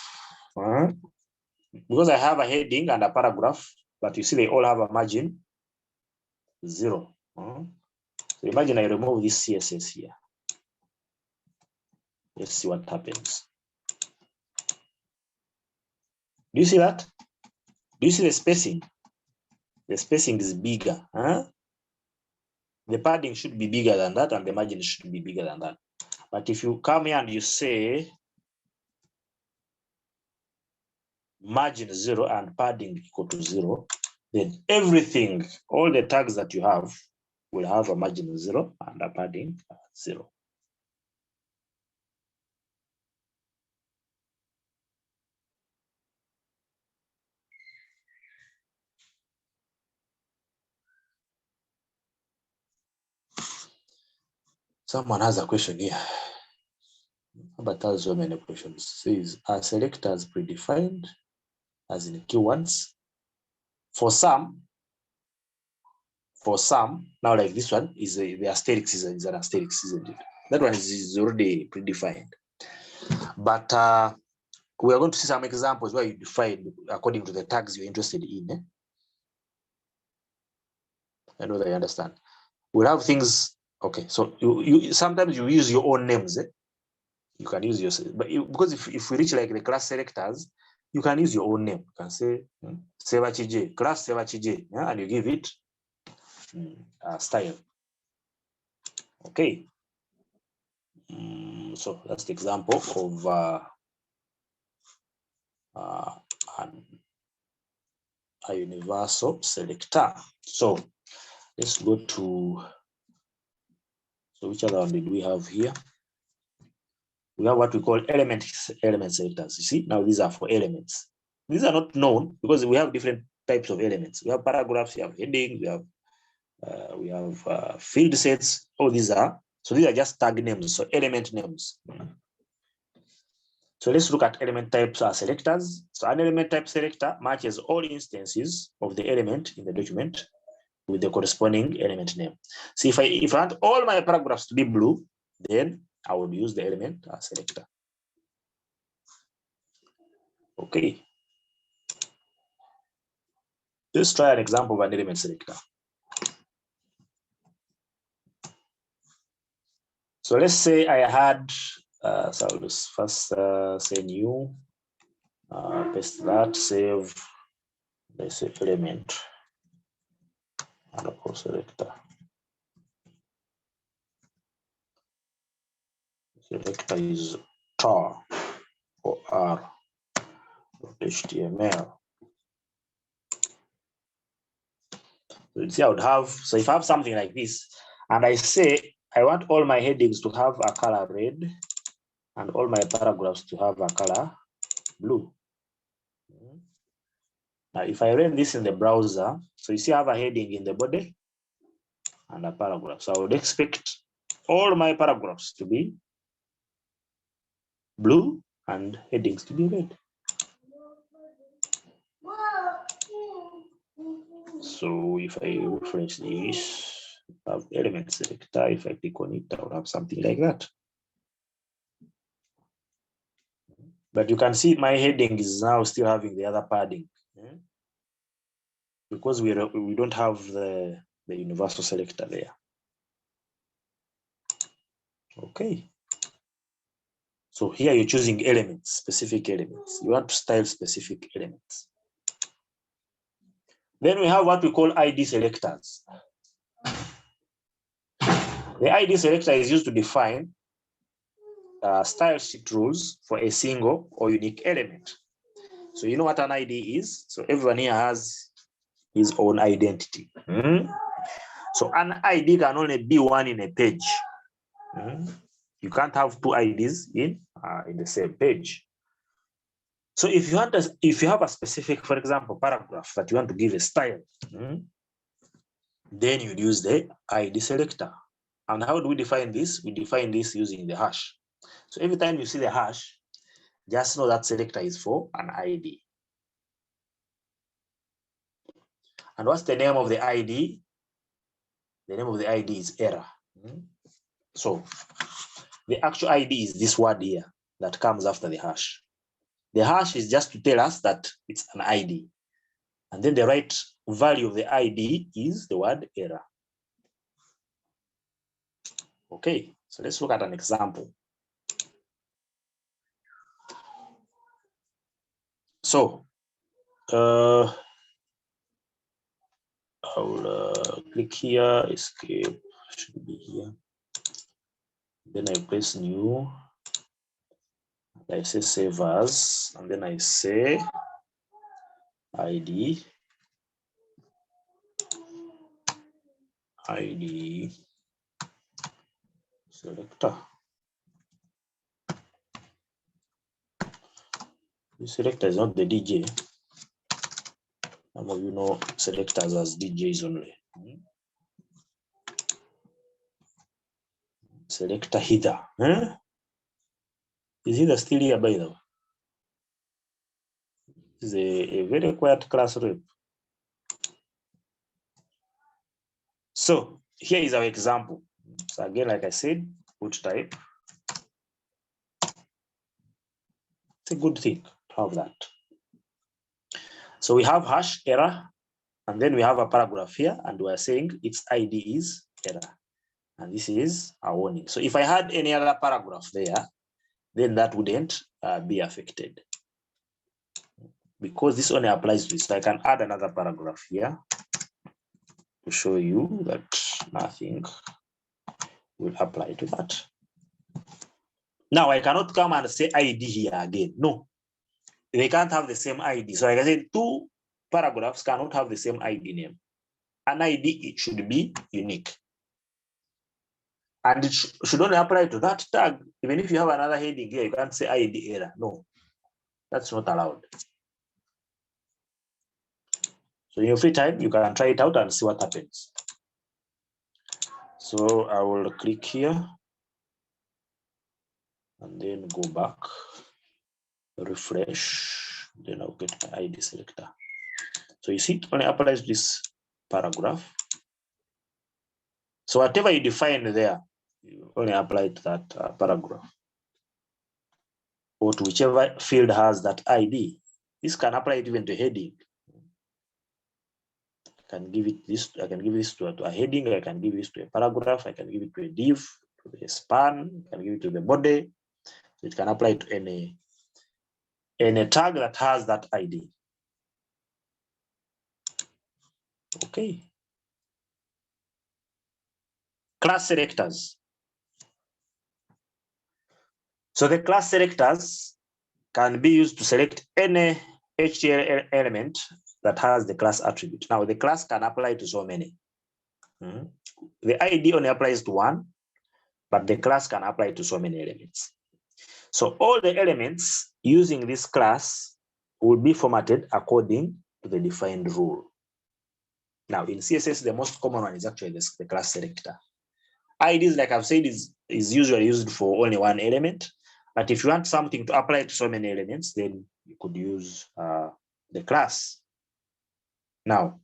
because I have a heading and a paragraph, but you see they all have a margin 0. So imagine I remove this CSS here. Let's see what happens. Do you see that? Do you see the spacing? The spacing is bigger. The padding should be bigger than that, and the margin should be bigger than that. But if you come here and you say margin 0 and padding equal to 0, then everything, all the tags that you have, will have a margin 0 and a padding 0. Someone has a question here. But has so many questions. Says, are selectors predefined as in keywords? For some, now like this one is the asterisk is an asterisk, isn't it? That one is already predefined. But we are going to see some examples where you define according to the tags you're interested in. I know that you understand. We'll have things. Okay, so you sometimes you use your own names. You can use yourself, but because if we reach like the class selectors, you can use your own name. You can say Sevachije, class Sevachije, and you give it a style. Okay. So that's the example of a universal selector. So let's go to, so which other one did we have here? We have what we call element selectors. You see, now these are for elements. These are not known because we have different types of elements. We have paragraphs, we have heading, we have field sets. All these are, so these are just tag names, so element names. So let's look at element types selectors. So an element type selector matches all instances of the element in the document with the corresponding element name. So if I want all my paragraphs to be blue, then I would use the element selector. Okay. Let's try an example of an element selector. So let's say I had, so I'll just first say new, paste that, save, let's say element, and of course selector. Selector is tar or r.html. So you see, I would have, so if I have something like this, and I say I want all my headings to have a color red, and all my paragraphs to have a color blue. Now, if I run this in the browser, so you see I have a heading in the body and a paragraph. So I would expect all my paragraphs to be blue and headings to be red. So if I refresh this, I have element selector. If I click on it, I will have something like that. But you can see my heading is now still having the other padding, because we don't have the universal selector there. Okay. So here you're choosing elements, specific elements. You want to style specific elements. Then we have what we call ID selectors. The ID selector is used to define style sheet rules for a single or unique element. So you know what an ID is? So everyone here has his own identity. So an ID can only be one in a page. You can't have two IDs in the same page. So if you have a specific, for example, paragraph that you want to give a style, then you'd use the ID selector. And how do we define this? We define this using the hash. So every time you see the hash, just know that selector is for an ID. And what's the name of the ID? The name of the ID is error. So the actual ID is this word here that comes after the hash. The hash is just to tell us that it's an ID. And then the right value of the ID is the word error. Okay, so let's look at an example. So I'll click here, escape, should be here. Then I press new. I say save as, and then I say ID selector. The selector is not the DJ. Some of you know selectors as DJs only. Selector header. Is header still here, by the way? This is a very quiet class rep. So here is our example. So again, like I said, put type. It's a good thing to have that. So we have hash error, and then we have a paragraph here, and we are saying its ID is error. And this is a warning. So if I had any other paragraph there, then that wouldn't be affected, because this only applies to this. So I can add another paragraph here to show you that nothing will apply to that. Now I cannot come and say ID here again. No, they can't have the same ID. So like I said, two paragraphs cannot have the same ID name. An ID, it should be unique. And it should only apply to that tag. Even if you have another heading here, you can't say ID error. No, that's not allowed. So in your free time, you can try it out and see what happens. So I will click here and then go back, refresh, then I'll get my ID selector. So you see, it only applies this paragraph. So whatever you define there, you only apply to that paragraph, or to whichever field has that ID. This can apply it even to heading. I can give it this. I can give this to a heading. I can give this to a paragraph. I can give it to a div, to a span. I can give it to the body. So it can apply to any tag that has that ID. Okay. Class selectors. So the class selectors can be used to select any HTML element that has the class attribute. Now the class can apply to so many. The ID only applies to one, but the class can apply to so many elements. So all the elements using this class will be formatted according to the defined rule. Now in CSS, the most common one is actually the class selector. IDs, like I've said, is usually used for only one element. But if you want something to apply to so many elements, then you could use the class. Now,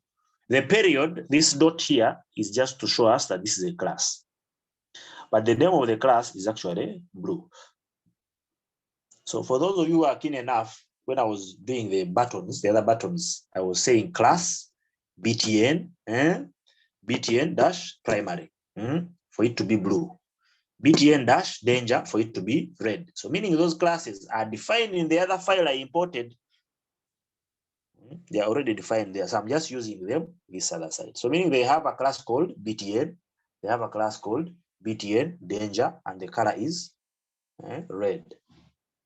the period, this dot here, is just to show us that this is a class. But the name of the class is actually blue. So for those of you who are keen enough, when I was doing the buttons, the other buttons, I was saying class, btn, btn dash primary, for it to be blue. btn dash danger for it to be red. So meaning those classes are defined in the other file I imported. They are already defined there. So I'm just using them this other side. So meaning they have a class called btn, they have a class called btn danger, and the color is red.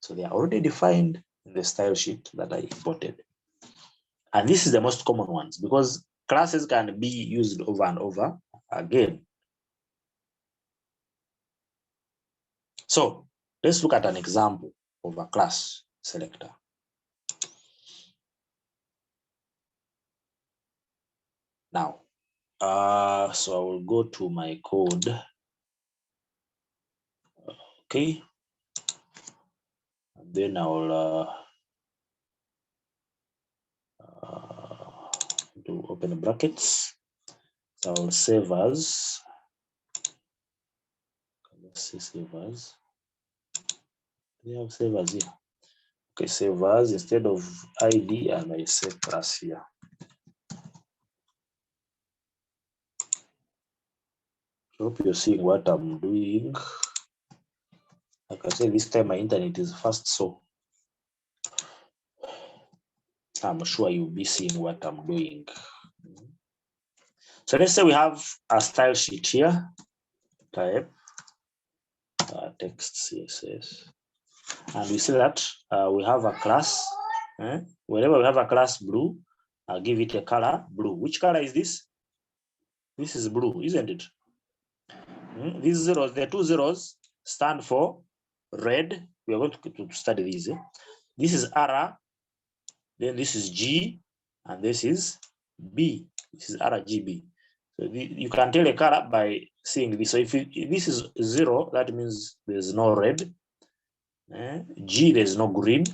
So they are already defined in the style sheet that I imported. And this is the most common ones, because classes can be used over and over again. So let's look at an example of a class selector. Now, so I will go to my code. Okay. And then I will do open brackets. So I will save as. Let's see, save as. They have save as here. Okay, save as instead of ID, and I say class here. Hope you're seeing what I'm doing. Like I said, this time my internet is fast, so I'm sure you'll be seeing what I'm doing. So let's say we have a style sheet here, type text CSS, and we see that we have a class. Whenever we have a class blue, I'll give it a color blue. Which color is this? This is blue, isn't it? These zeros, the two zeros stand for red. We are going to study these. This is R, then this is G, and this is B. This is RGB. So you can tell a color by seeing this. So if this is 0, that means there's no red. G, there's no green.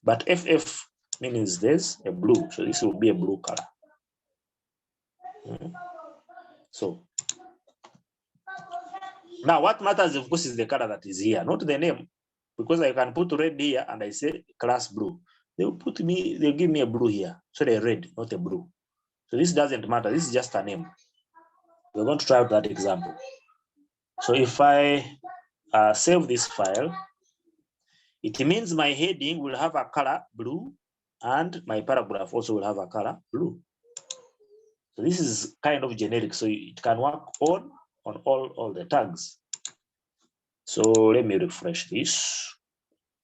But FF means there's a blue. So this will be a blue color. So now what matters, of course, is the color that is here, not the name. Because I can put red here and I say class blue. They'll give me a blue here. So they're red, not a blue. So this doesn't matter. This is just a name. We're going to try out that example. So if I save this file, it means my heading will have a color blue and my paragraph also will have a color blue. So this is kind of generic, so it can work on all the tags. So let me refresh this.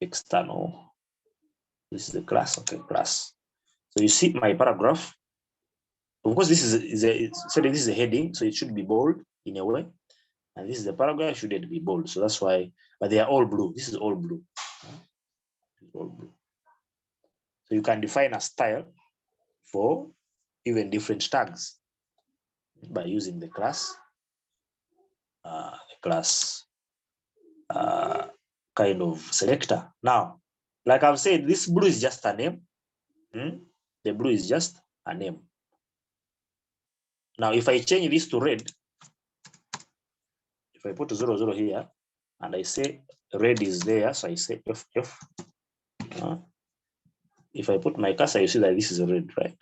External. This is the class. Okay, class. So you see my paragraph. Of course, this is a heading, so it should be bold in a way. And this is the paragraph, shouldn't be bold. So that's why, but they are all blue. This is all blue. All blue. So you can define a style for even different tags by using the class, kind of selector. Now, like I've said, this blue is just a name. The blue is just a name. Now, if I change this to red, if I put 00 here, and I say red is there, so I say FF. If I put my cursor, you see that this is red, right?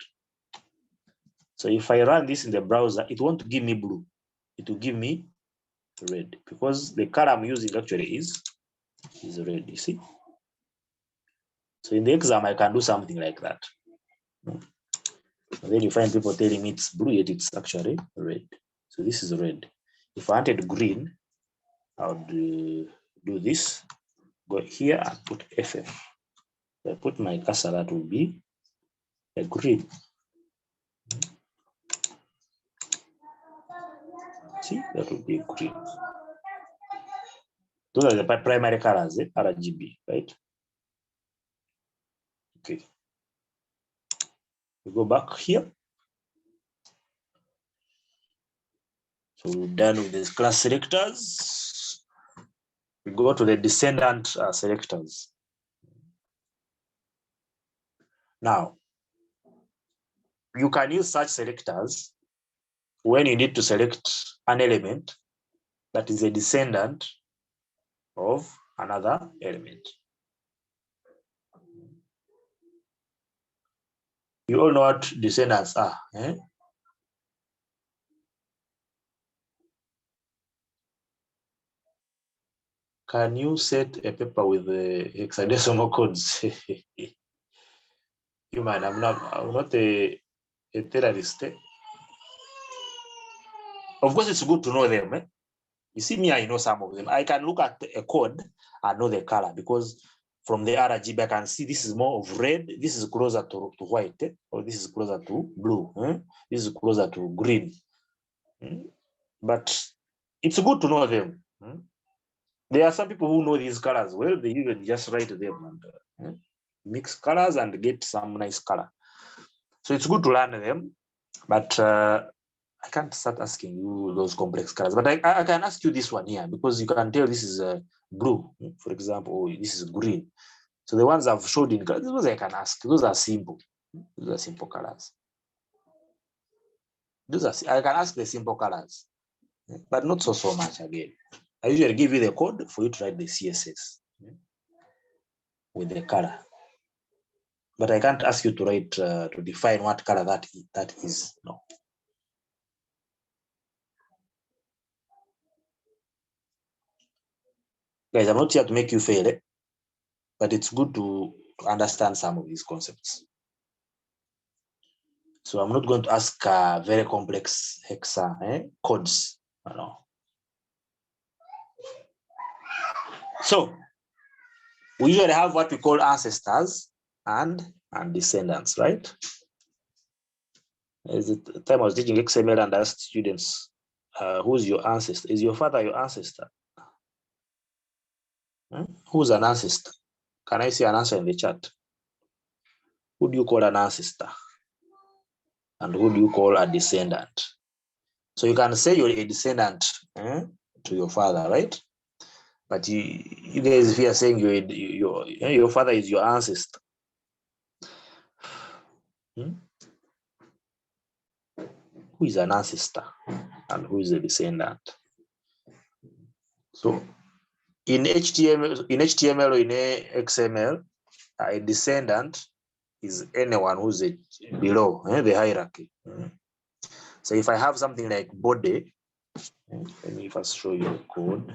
So if I run this in the browser, it won't give me blue. It will give me red, because the color I'm using actually is red, you see? So in the exam, I can do something like that. And then you find people telling me it's blue, yet it's actually red. So this is red. If I wanted green, I would do this, go here and put FF. If I put my cursor, that will be a green. See, that will be green. Those are the primary colors, RGB, right? Okay. We go back here. So we're done with these class selectors. We go to the descendant selectors. Now, you can use such selectors when you need to select an element that is a descendant of another element. You all know what descendants are, eh? Can you set a paper with the hexadecimal codes? You man, I'm not a terrorist. Of course, it's good to know them. Eh? You see me, I know some of them. I can look at a code and know the color, because from the RGB, I can see this is more of red, this is closer to white, or this is closer to blue, this is closer to green. but it's good to know them. There are some people who know these colors well. They even just write them and mix colors and get some nice color. So it's good to learn them, but I can't start asking you those complex colors. But I can ask you this one here, because you can tell this is blue, for example, or this is green. So the ones I've showed in colors, those I can ask. Those are simple. Those are simple colors. I can ask the simple colors, but not so much again. I usually give you the code for you to write the CSS with the color, but I can't ask you to write to define what color that is. No. Guys, I'm not here to make you fail, but it's good to understand some of these concepts. So I'm not going to ask very complex hexa codes. No. So we usually have what we call ancestors and descendants, right? At the time I was teaching XML and asked students, who's your ancestor? Is your father your ancestor? Who's an ancestor? Can I see an answer in the chat? Who do you call an ancestor? And who do you call a descendant? So you can say you're a descendant to your father, right? But you guys, if you are saying your father is your ancestor, who is an ancestor and who is a descendant? So in HTML or in XML, a descendant is anyone who's below the hierarchy. So if I have something like body, let me first show you the code.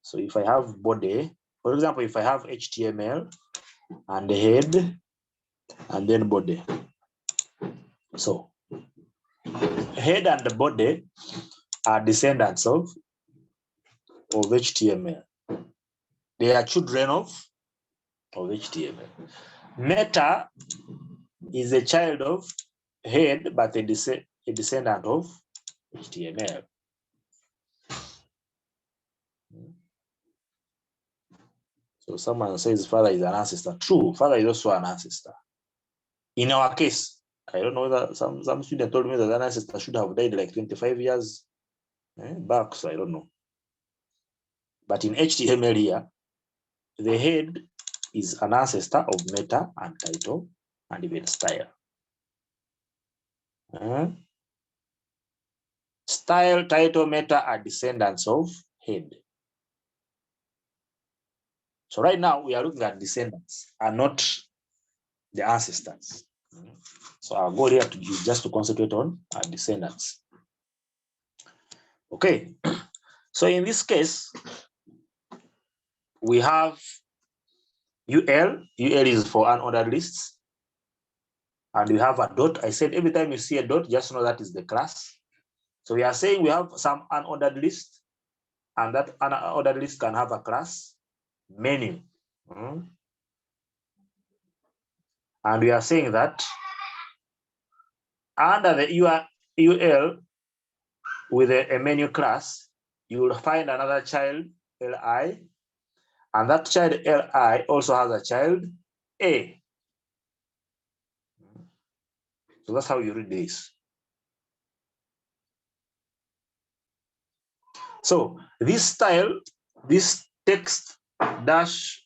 So if I have body, for example, if I have HTML and head and then body. So head and the body are descendants of HTML. They are children of HTML. Meta is a child of head, but a descendant of HTML. So someone says father is an ancestor. True, father is also an ancestor. In our case, I don't know that some student told me that an ancestor should have died like 25 years back, so I don't know. But in HTML here, the head is an ancestor of meta and title and even style. Style, title, meta are descendants of head. So right now we are looking at descendants and not the ancestors. So our goal here is just to concentrate on our descendants. Okay, so in this case, we have UL is for unordered lists, and we have a dot. I said every time you see a dot, just know that is the class. So we are saying we have some unordered list, and that unordered list can have a class menu. And we are saying that under the UL with a menu class, you will find another child LI, and that child LI also has a child A. So that's how you read this. So this style, this text dash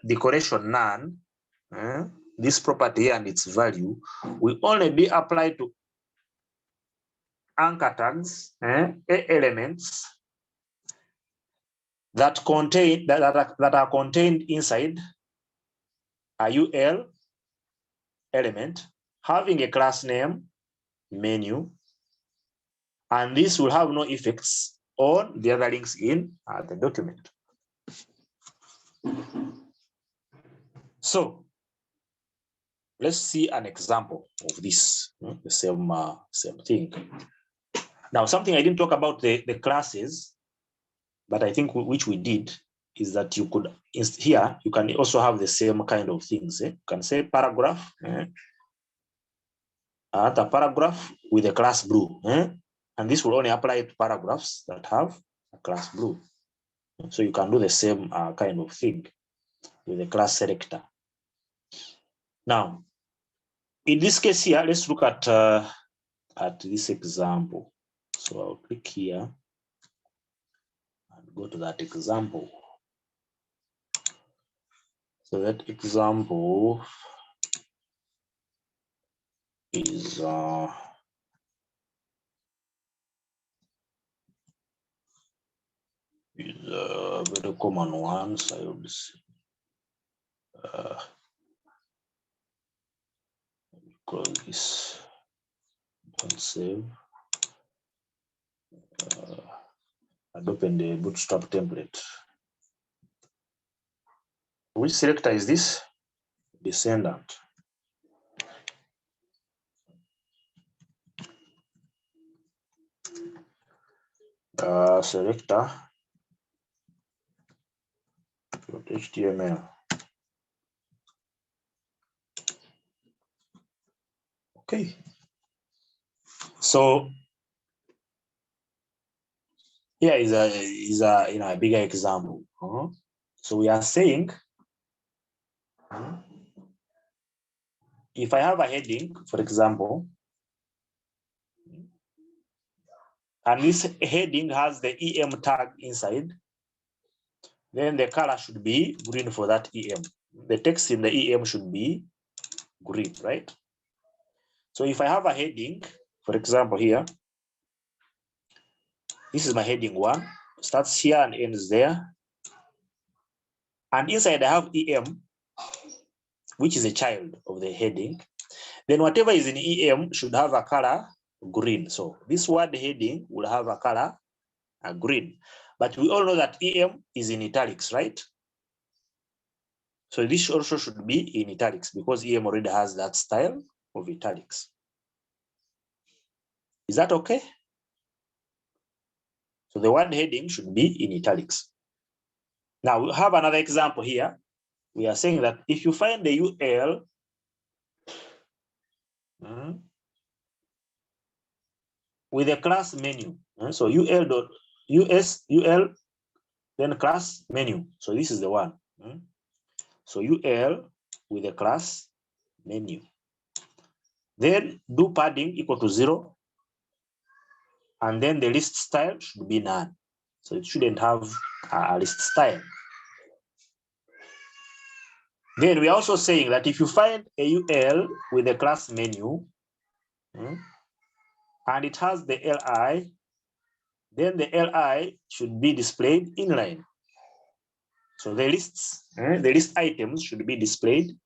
decoration none, this property and its value will only be applied to anchor tags, elements that are contained inside a UL element having a class name menu, and this will have no effects on the other links in the document. So let's see an example of this, the same thing. Now, something I didn't talk about the classes, but I think which we did is that you could, here, you can also have the same kind of things. You can say paragraph, the paragraph with a class blue. And this will only apply to paragraphs that have a class blue. So you can do the same kind of thing with the class selector. Now, in this case here, let's look at this example. So I'll click here and go to that example. So that example is a very common one. So I would say, close this and save. And open the Bootstrap template. Which selector is this? Descendant. Selector .html. Okay. So here is a bigger example. So we are saying if I have a heading, for example, and this heading has the EM tag inside, then the color should be green for that EM. The text in the EM should be green, right? So if I have a heading, for example here, this is my heading 1, starts here and ends there. And inside I have EM, which is a child of the heading. Then whatever is in EM should have a color green. So this word heading will have a color green. But we all know that EM is in italics, right? So this also should be in italics because EM already has that style of italics. Is that okay? So the word heading should be in italics. Now we have another example here. We are saying that if you find the UL with a class menu, so UL, then class menu. So this is the one. So UL with a class menu. Then do padding equal to 0. And then the list style should be none. So it shouldn't have a list style. Then we are also saying that if you find a UL with a class menu and it has the LI, then the LI should be displayed inline. So the list items should be displayed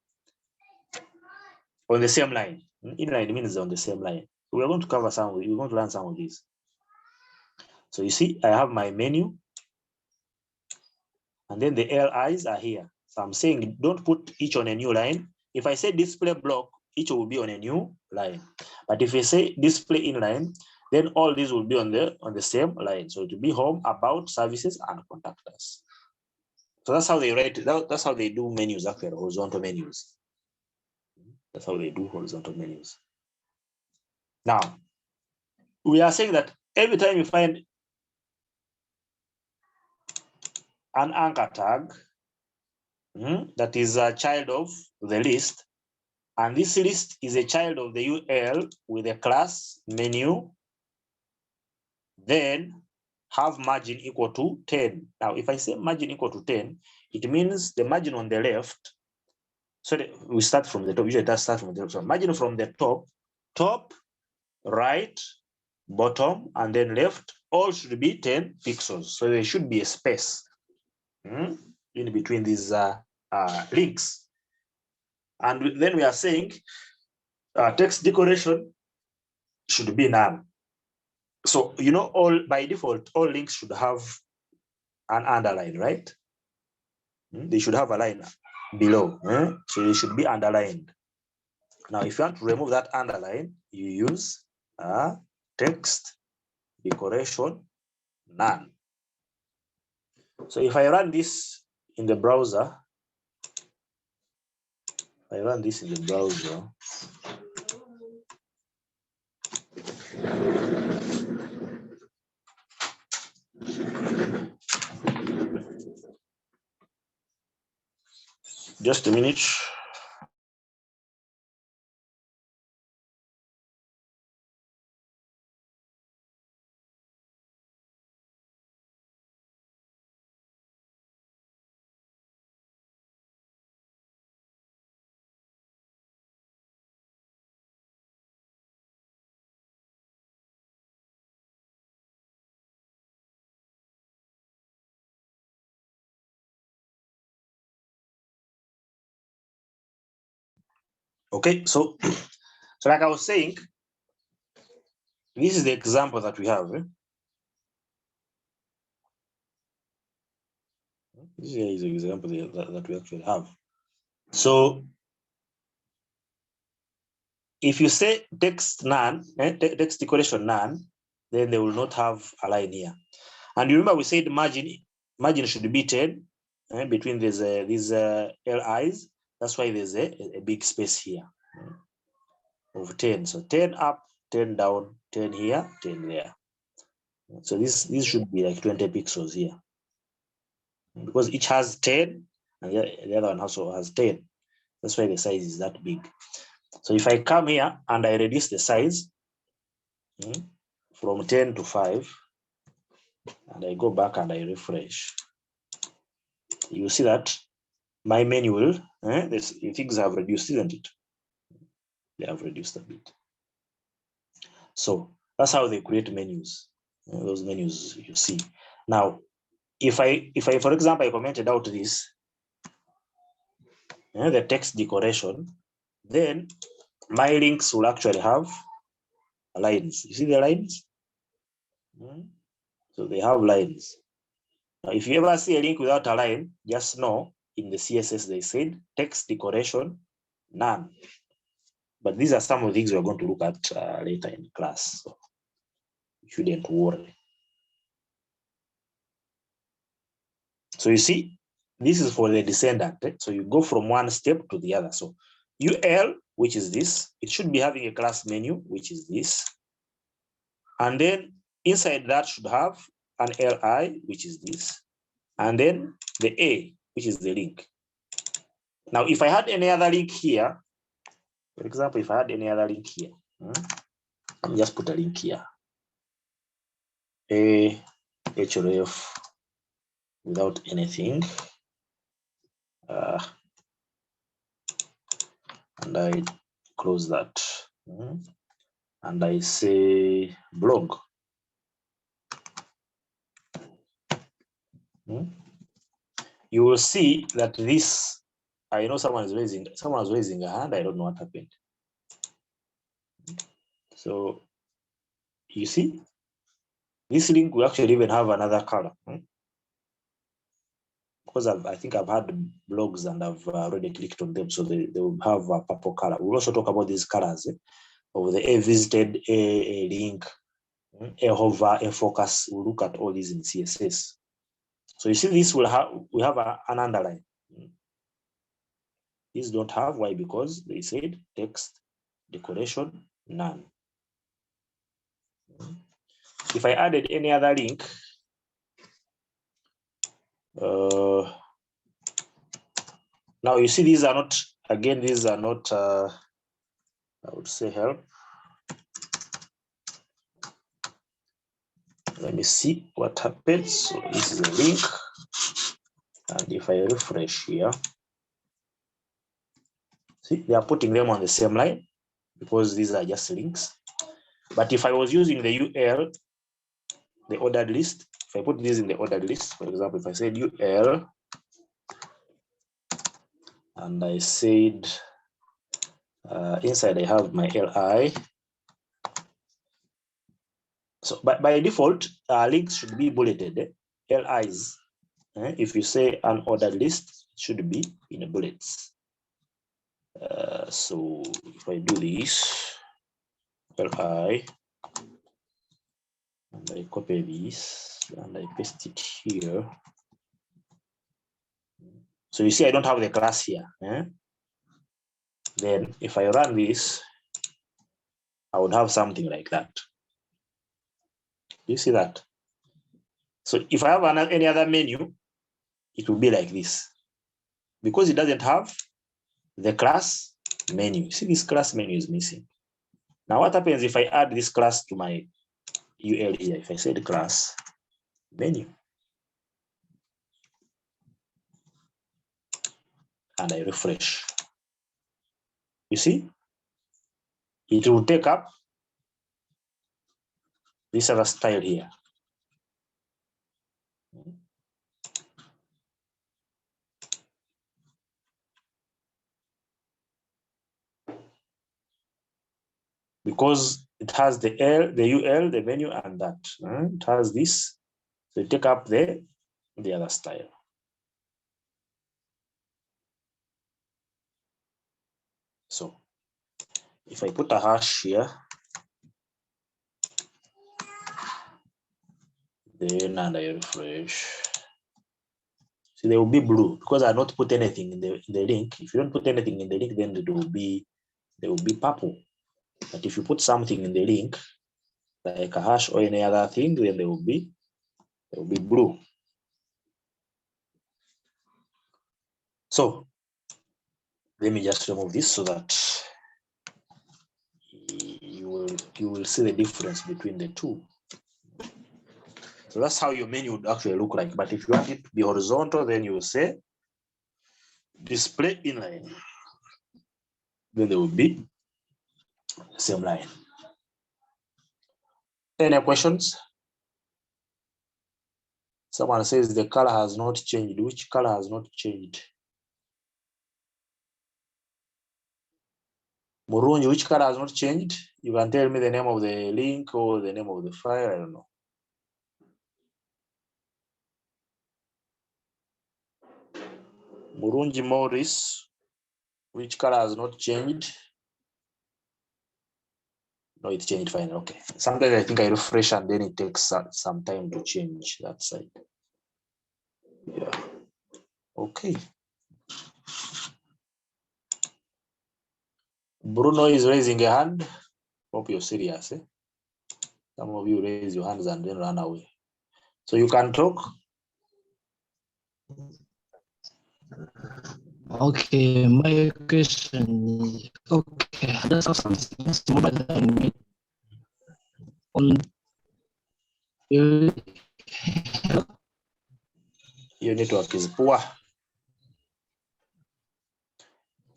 on the same line. Inline means on the same line. We're going to cover we're going to learn some of these. So you see, I have my menu, and then the LIs are here. So I'm saying don't put each on a new line. If I say display block, each will be on a new line. But if I say display inline, then all these will be on the same line. So it will be home, about, services, and contact us. So that's how they write. That's how they do menus, actually, horizontal menus. That's how they do horizontal menus. Now, we are saying that every time you find an anchor tag that is a child of the list, and this list is a child of the UL with a class menu, then have margin equal to 10. Now, if I say margin equal to 10, it means the margin on the left. So we start from the top. Usually that starts from the top. So margin from the top, right, bottom, and then left, all should be 10 pixels. So there should be a space in between these links. And then we are saying text decoration should be none. So, all by default, all links should have an underline, right? They should have a line below. So they should be underlined. Now, if you want to remove that underline, you use text decoration none. So if I run this in the browser, Just a minute. Okay, so like I was saying, this is the example that we have. This is the example that we actually have. So if you say text none, text decoration none, then they will not have a line here. And you remember we said margin should be 10 between these LIs. That's why there's a big space here of 10. So 10 up, 10 down, 10 here, 10 there. So this should be like 20 pixels here, because each has 10 and the other one also has 10. That's why the size is that big. So if I come here and I reduce the size from 10 to 5, and I go back and I refresh, you see that my menu will, things have reduced, isn't it? They have reduced a bit. So that's how they create menus. Those menus you see. Now, if I, for example, I commented out this, the text decoration, then my links will actually have lines. You see the lines? So they have lines. Now, if you ever see a link without a line, just know in the CSS they said text decoration none. But these are some of the things we're going to look at later in class. So you shouldn't worry. So you see, this is for the descendant. So you go from one step to the other. So UL, which is this, it should be having a class menu, which is this. And then inside that should have an LI, which is this. And then the A, which is the link. Now, if I had any other link here, for example, if I had any other link here, let me just put a link here. A href without anything. And I close that. And I say blog. You will see that this, I know someone was raising a hand. I don't know what happened. So you see, this link will actually even have another color. Because I think I've had blogs and I've already clicked on them, so they will have a purple color. We'll also talk about these colors of the A visited, A link, A hover, A focus. We'll look at all these in CSS. So you see, this will have an underline. These don't have. Why? Because they said text decoration none. If I added any other link, now you see these are not, again, these are not, I would say help. Let me see what happens. So this is a link. And if I refresh here, see, they are putting them on the same line because these are just links. But if I was using the UL, the ordered list, if I put this in the ordered list, for example, if I said UL, and I said inside I have my LI. So by default, links should be bulleted. LIs, if you say an ordered list, it should be in bullets. So if I do this, LI, and I copy this and I paste it here. So you see, I don't have the class here. Then if I run this, I would have something like that. You see that? So if I have any other menu, it will be like this. because it doesn't have the class menu. See, this class menu is missing. Now, what happens if I add this class to my UL here? If I said class menu and I refresh, you see, it will take up this other style here. Because it has the L, the UL, the menu, and that. It has this. So you take up the other style. So if I put a hash here, then and I refresh, see, they will be blue because I not put anything in the link. If you don't put anything in the link, then they will be purple. But if you put something in the link, like a hash or any other thing, then they will be blue. So let me just remove this so that you will see the difference between the two. So that's how your menu would actually look like. But if you want it to be horizontal, then you will say display inline. Then there will be the same line. Any questions? Someone says the color has not changed. Which color has not changed? Murunji, which color has not changed? You can tell me the name of the link or the name of the file. I don't know. Murunji Morris, which color has not changed? No, it changed fine. Okay. Sometimes I think I refresh and then it takes some time to change that side. Yeah. Okay. Bruno is raising a hand. Hope you're serious. Eh? Some of you raise your hands and then run away. So you can talk. Okay, my question is, okay, I just have something smaller than me on your network is poor.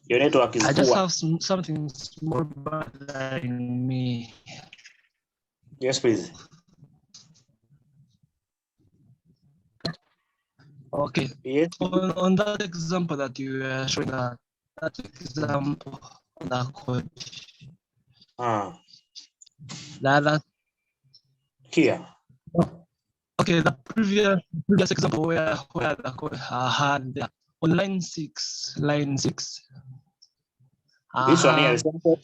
Your network is I poor. just have something smaller than me. Yes, please. Okay. Yes. On that example that you were showing, that example, that code. That Here. Okay, the previous example where the code had on line 6. This one here is simple.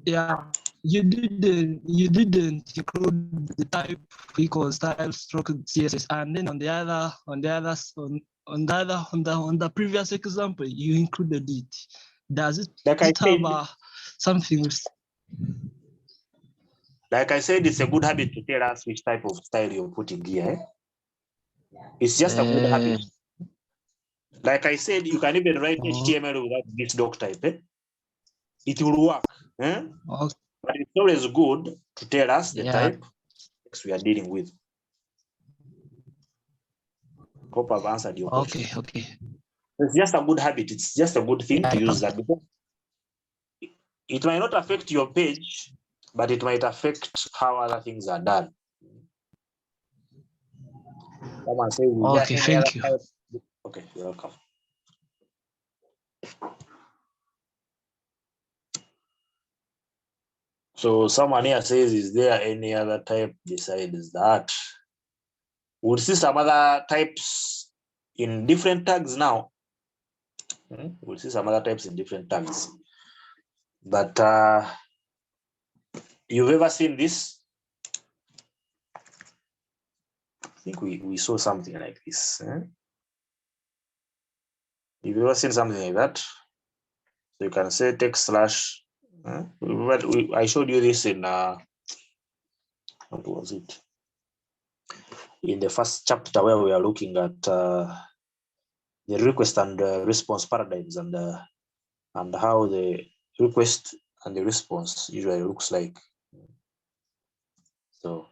Yeah, you didn't include the type equals style stroke CSS, and then on the previous example you included it. Does it, like have something with? Like I said, it's a good habit to tell us which type of style you're putting here. Eh? It's just a good habit. Like I said, you can even write HTML without this doc type. Eh? It will work. Eh? Okay. But it's always good to tell us the type we are dealing with. Hope I've answered your question. Okay. It's just a good habit. It's just a good thing to use that, because it might not affect your page, but it might affect how other things are done. Someone say, okay, thank you. Okay, you're welcome. So someone here says, is there any other type besides that? We'll see some other types in different tags now. We'll see some other types in different tags. But you've ever seen this? I think we saw something like this. You've ever seen something like that? So you can say text slash. I showed you this in what was it? In the first chapter where we are looking at the request and response paradigms and how the request and the response usually looks like. So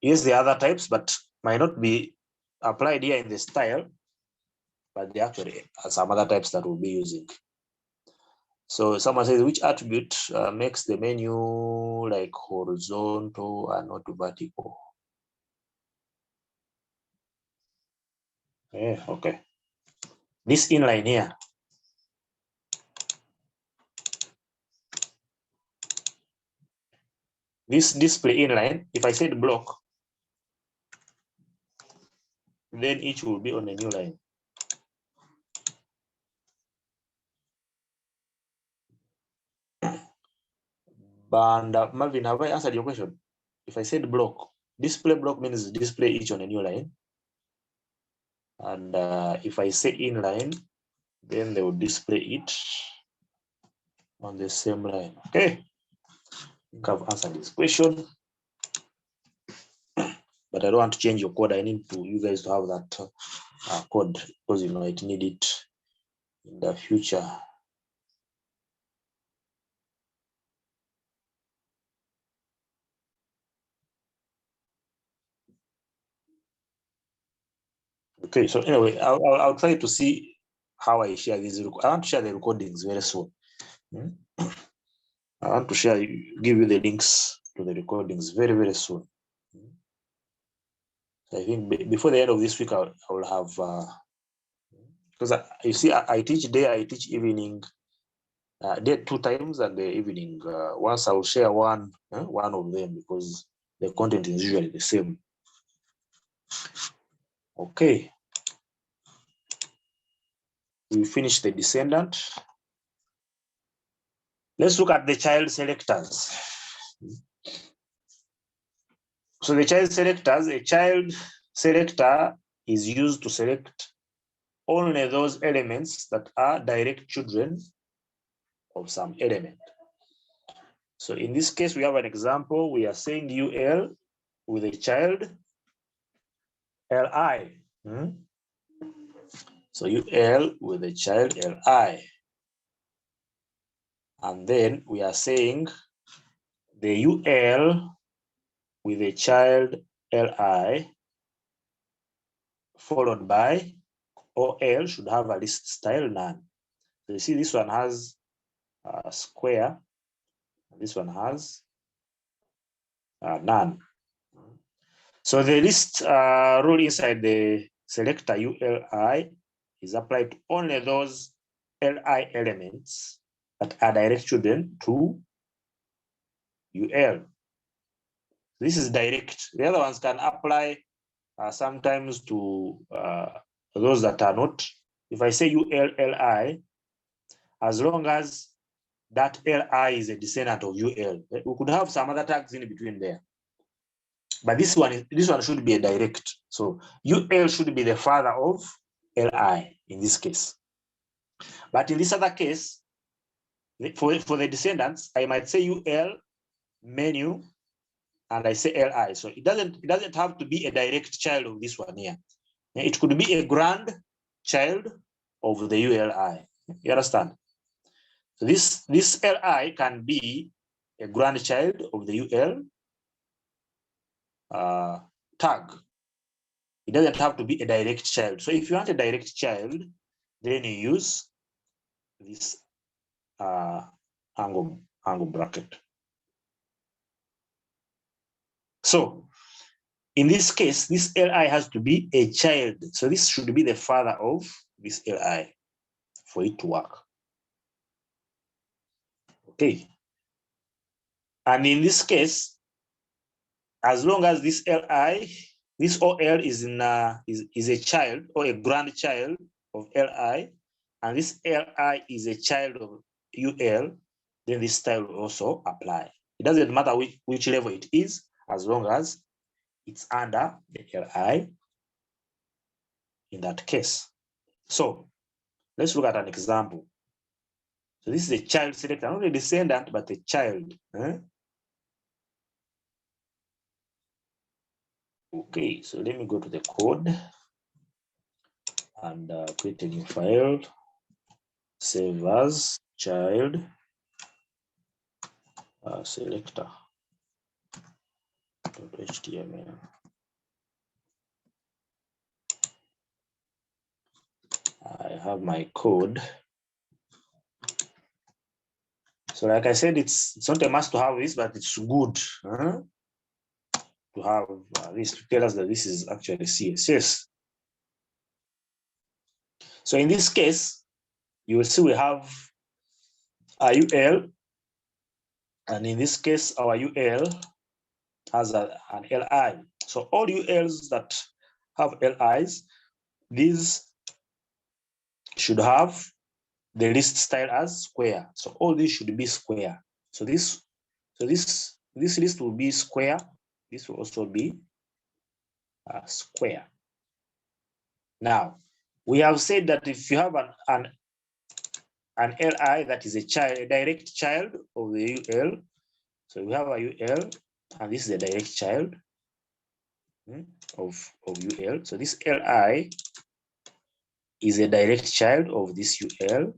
yes, the other types, but might not be applied here in the style, but they actually are some other types that we'll be using. So someone says, which attribute makes the menu like horizontal and not vertical? Yeah, okay. This inline here. This display inline, if I said block, then each will be on a new line. And Marvin, have I answered your question? If I said block, display block means display each on a new line. And if I say inline, then they will display it on the same line. Okay, I think I've answered this question. But I don't want to change your code. I need you guys to have that code because you might need it in the future. Okay, so anyway, I'll try to see how I share these. I want to share the recordings very soon. I want to give you the links to the recordings very, very soon. I think before the end of this week, I will have, because you see, I teach day, I teach evening, day 2 times, and the evening once. I will share one of them because the content is usually the same. Okay, we finished the descendant. Let's look at the child selectors. So the child selectors, a child selector is used to select only those elements that are direct children of some element. So in this case, we have an example. We are saying UL with a child LI. So UL with a child LI. And then we are saying the UL with a child LI followed by OL should have a list style none. So you see this one has a square, this one has none. So the list rule inside the selector ULI is applied to only those LI elements that are direct children to UL. This is direct. The other ones can apply sometimes to those that are not. If I say ULLI, as long as that LI is a descendant of UL, we could have some other tags in between there. But this one should be a direct. So UL should be the father of LI in this case. But in this other case, for the descendants, I might say UL menu and I say LI. So it doesn't have to be a direct child of this one here. It could be a grandchild of the ULI. You understand? So this LI can be a grandchild of the UL tag. It doesn't have to be a direct child. So if you want a direct child, then you use this angle bracket. So in this case, this LI has to be a child. So this should be the father of this LI for it to work. Okay. And in this case, as long as this LI, this OL is a child or a grandchild of LI, and this LI is a child of UL, then this style will also apply. It doesn't matter which level it is, as long as it's under the LI in that case. So let's look at an example. So this is a child selector, not a descendant, but a child. Okay, so let me go to the code and create a new file, save as child selector.html. I have my code. So like I said, it's not a must to have this, but it's good to have this to tell us that this is actually CSS. So in this case, you will see we have a UL, and in this case, our UL has an LI. So all ULs that have LIs, these should have the list style as square. So all these should be square. So this list will be square. This will also be square. Now we have said that if you have an LI that is a direct child of the UL, so we have a UL, and this is a direct child of UL. So this LI is a direct child of this UL.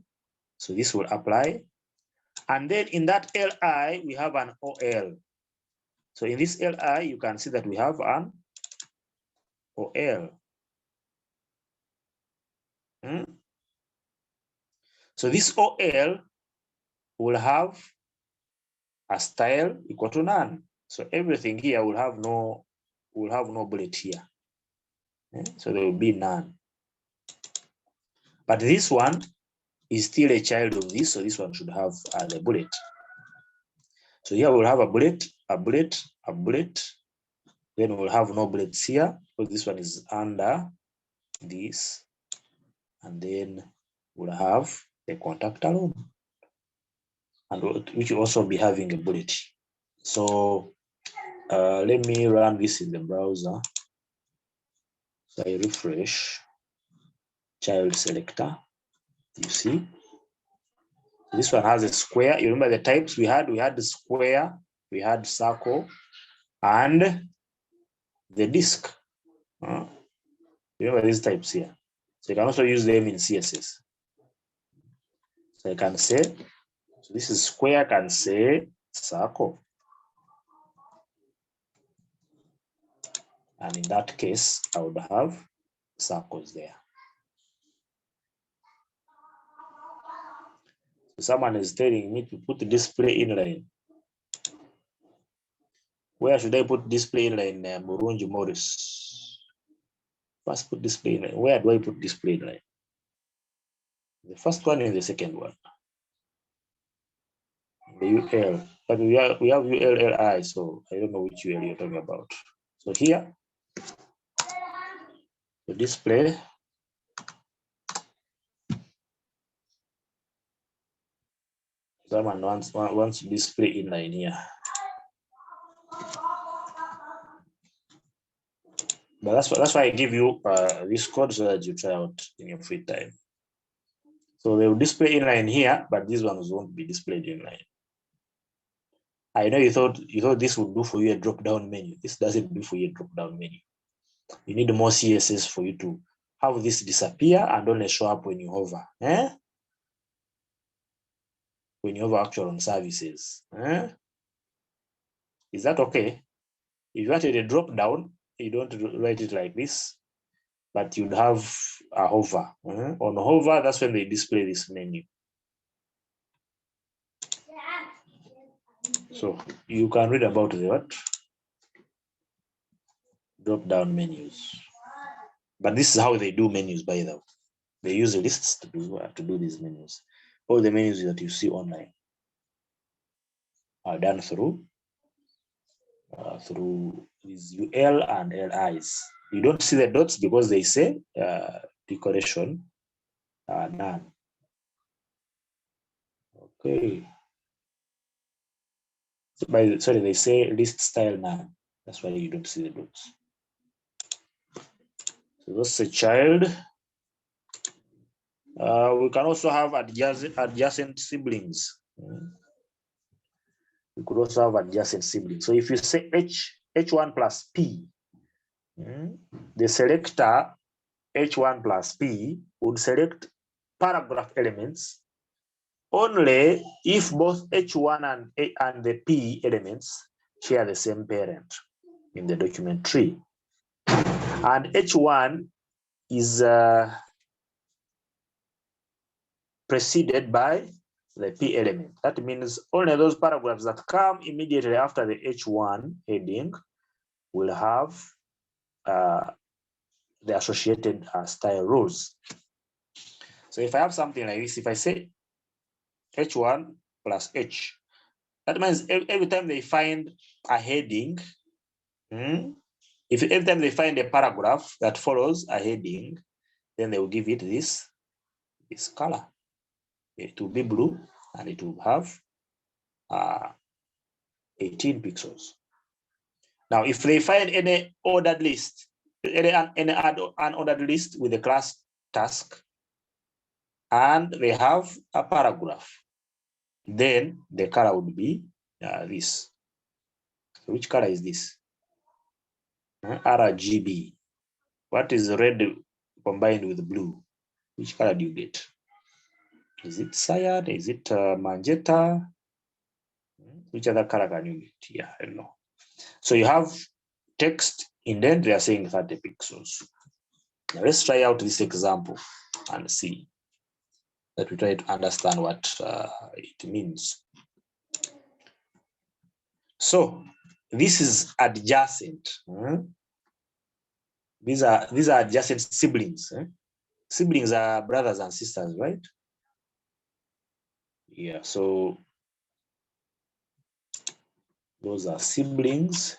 So this will apply. And then in that LI, we have an OL. So in this LI, you can see that we have an OL. So this OL will have a style equal to none. So everything here will have no bullet here. So there will be none. But this one is still a child of this, so this one should have the bullet. So here we'll have a bullet, a bullet, a bullet. Then we'll have no bullets here, because this one is under this. And then we'll have the contact alone, and which will also be having a bullet. So let me run this in the browser. So I refresh child selector. You see, this one has a square. You remember the types we had? We had the square, we had circle, and the disk. Remember these types here. So you can also use them in CSS. So I can say, so this is square, I can say circle. And in that case, I would have circles there. So someone is telling me to put the display inline. Where should I put display inline, Murunji Morris? First put display inline. Where do I put display inline? The first one and the second one. The UL. But we have ULLI, so I don't know which UL you're talking about. So here, the display someone wants display inline here. But that's why I give you this code so that you try out in your free time. So they will display inline here, but these ones won't be displayed inline. I know you thought this would do for you a drop-down menu. This doesn't do for you a drop-down menu. You need more CSS for you to have this disappear and only show up when you hover. When you hover actual on services. Is that okay? If you wanted a drop-down, you don't write it like this, but you'd have a hover. On hover, that's when they display this menu. So you can read about the what? Drop-down menus. But this is how they do menus, by the way. They use lists to do these menus. All the menus that you see online are done through these UL and LIs. You don't see the dots because they say decoration none. Okay. Sorry, they say list style none. That's why you don't see the dots. So that's a child. We can also have adjacent siblings. We could also have adjacent siblings. So if you say H1 plus P, the selector H1 plus P would select paragraph elements only if both H1 and the P elements share the same parent in the document tree. And H1 is preceded by the P element. That means only those paragraphs that come immediately after the H1 heading will have the associated style rules. So if I have something like this, if I say H1 plus H, that means every time they find a heading, if every time they find a paragraph that follows a heading, then they will give it this color. It will be blue and it will have 18 pixels. Now, if they find any ordered list, any unordered list with a class task, and they have a paragraph, then the color would be this. So which color is this? RGB. What is red combined with blue? Which color do you get? Is it cyan? Is it magenta? Which other color can you get? Yeah, I don't know. So you have text indent, they are saying 30 pixels. Now let's try out this example and see that we try to understand what it means. So this is adjacent. These are adjacent siblings. Siblings are brothers and sisters, right? Yeah, so those are siblings.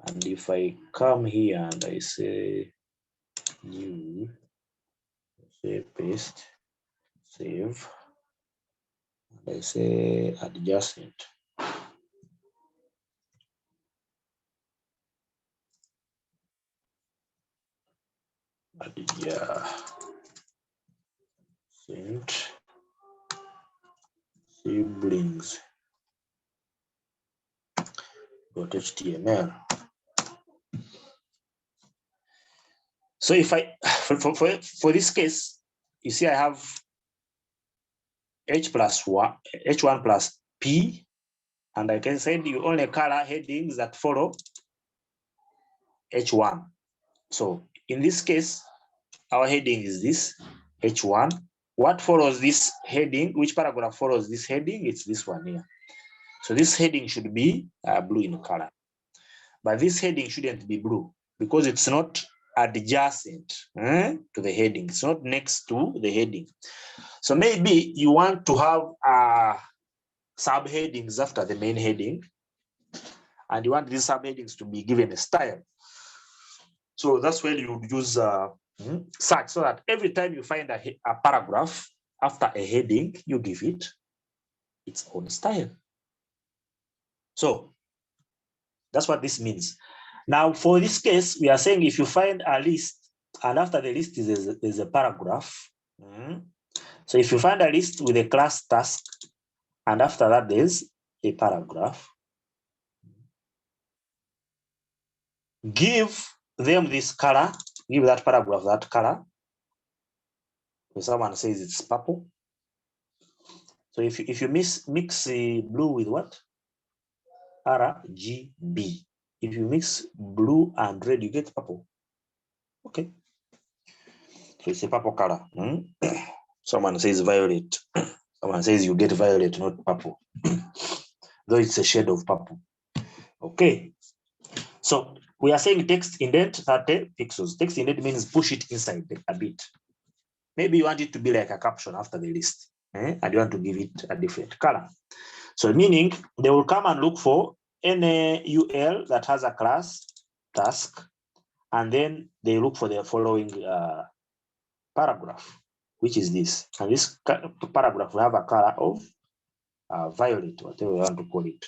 And if I come here and I say new, say paste, save, and I say adjacent. Adjacent siblings. .html. So if I for this case, you see I have H1 plus P, and I can send you only color headings that follow H1. So in this case, our heading is this H1. What follows this heading? Which paragraph follows this heading? It's this one here. So this heading should be blue in color, but this heading shouldn't be blue because it's not adjacent to the heading. It's not next to the heading. So maybe you want to have subheadings after the main heading, and you want these subheadings to be given a style. So that's where you would use search, so that every time you find a paragraph after a heading, you give it its own style. So that's what this means. Now, for this case, we are saying if you find a list and after the list is a paragraph. So if you find a list with a class task and after that there's a paragraph, give them this color, give that paragraph that color. So someone says it's purple. So if you mix blue with what? RGB. If you mix blue and red, you get purple. Okay. So it's a purple color. Someone says violet. Someone says you get violet, not purple. Though it's a shade of purple. Okay. So we are saying text indent 30 pixels. Text indent means push it inside a bit. Maybe you want it to be like a caption after the list. And you want to give it a different color. So meaning they will come and look for any UL that has a class task, and then they look for the following paragraph, which is this. And this paragraph will have a color of violet, whatever you want to call it.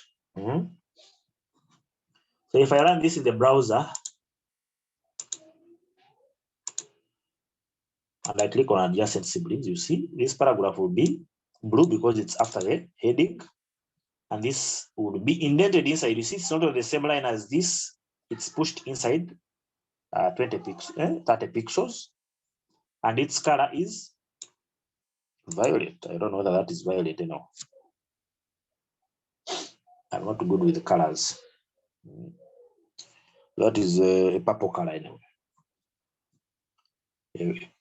So if I run this in the browser, and I click on adjacent siblings, you see this paragraph will be blue because it's after the heading. And this would be indented inside. You see, it's not on the same line as this. It's pushed inside 30 pixels, and its color is violet. I don't know whether that is violet, you know. I'm not good with the colors. That is a purple color, you know. Anyway.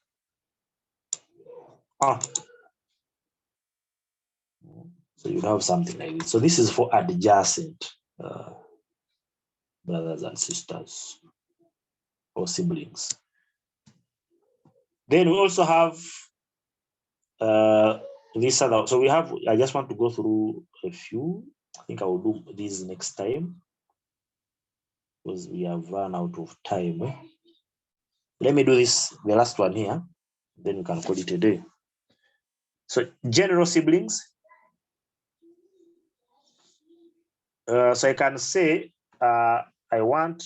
So you have something like this. So this is for adjacent brothers and sisters or siblings. Then we also have this other. So we have, I just want to go through a few. I think I will do this next time because we have run out of time. Let me do this, the last one here, then we can call it a day. So general siblings. So I can say I want,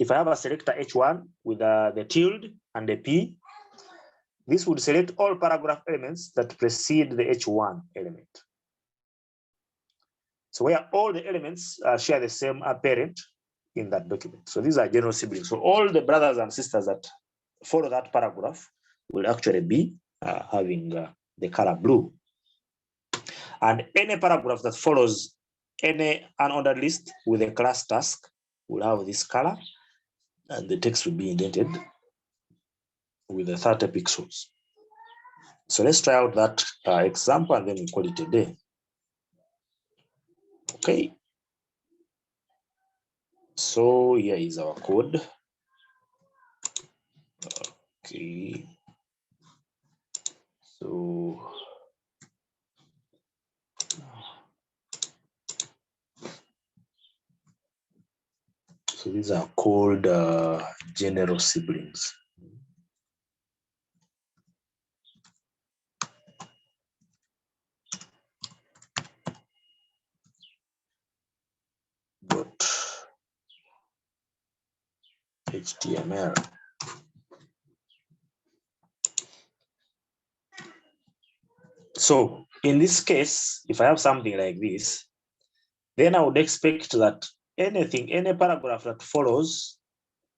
if I have a selector H1 with the tilde and the P, this would select all paragraph elements that precede the H1 element. So where all the elements share the same parent in that document. So these are general siblings. So all the brothers and sisters that follow that paragraph will actually be having the color blue. And any paragraph that follows any unordered list with a class task will have this color, and the text will be indented with the 30 pixels. So let's try out that example and then we call it a day. Okay. So here is our code. Okay. So these are called general siblings. .html. So in this case, if I have something like this, then I would expect that any paragraph that follows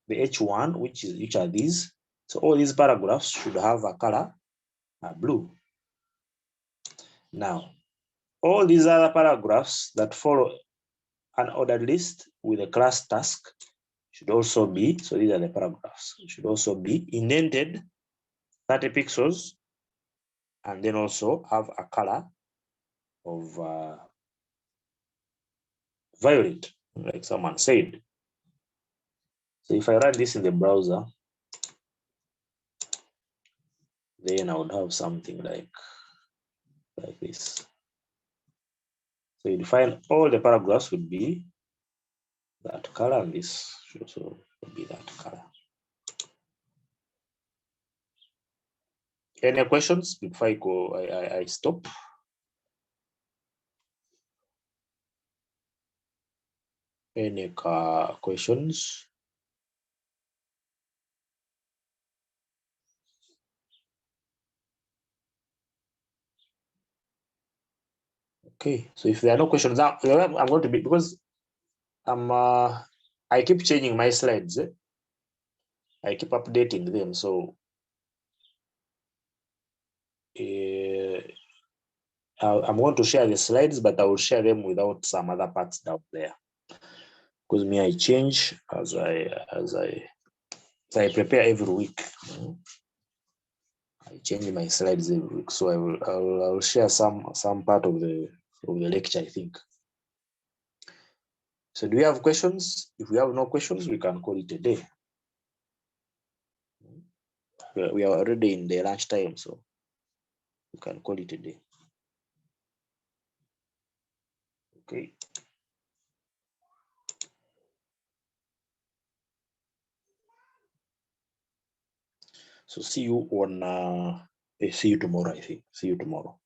the H1, which are these, so all these paragraphs should have a color blue. Now, all these other paragraphs that follow an ordered list with a class task should also be, so these are the paragraphs, should also be indented 30 pixels and then also have a color of violet, like someone said. So if I run this in the browser, then I would have something like this. So you define all the paragraphs would be that color, and this should also be that color. Any questions before I go? I stop. Any questions? Okay, so if there are no questions now, I'm going to be, because I keep changing my slides. I keep updating them, so I'm going to share the slides, but I will share them without some other parts down there, because I change as I prepare every week. I change my slides every week, so I will share some part of the lecture, I think. So do we have questions? If we have no questions, we can call it a day. We are already in the lunch time, so we can call it a day. Okay. So see you on see you tomorrow, I think. See you tomorrow.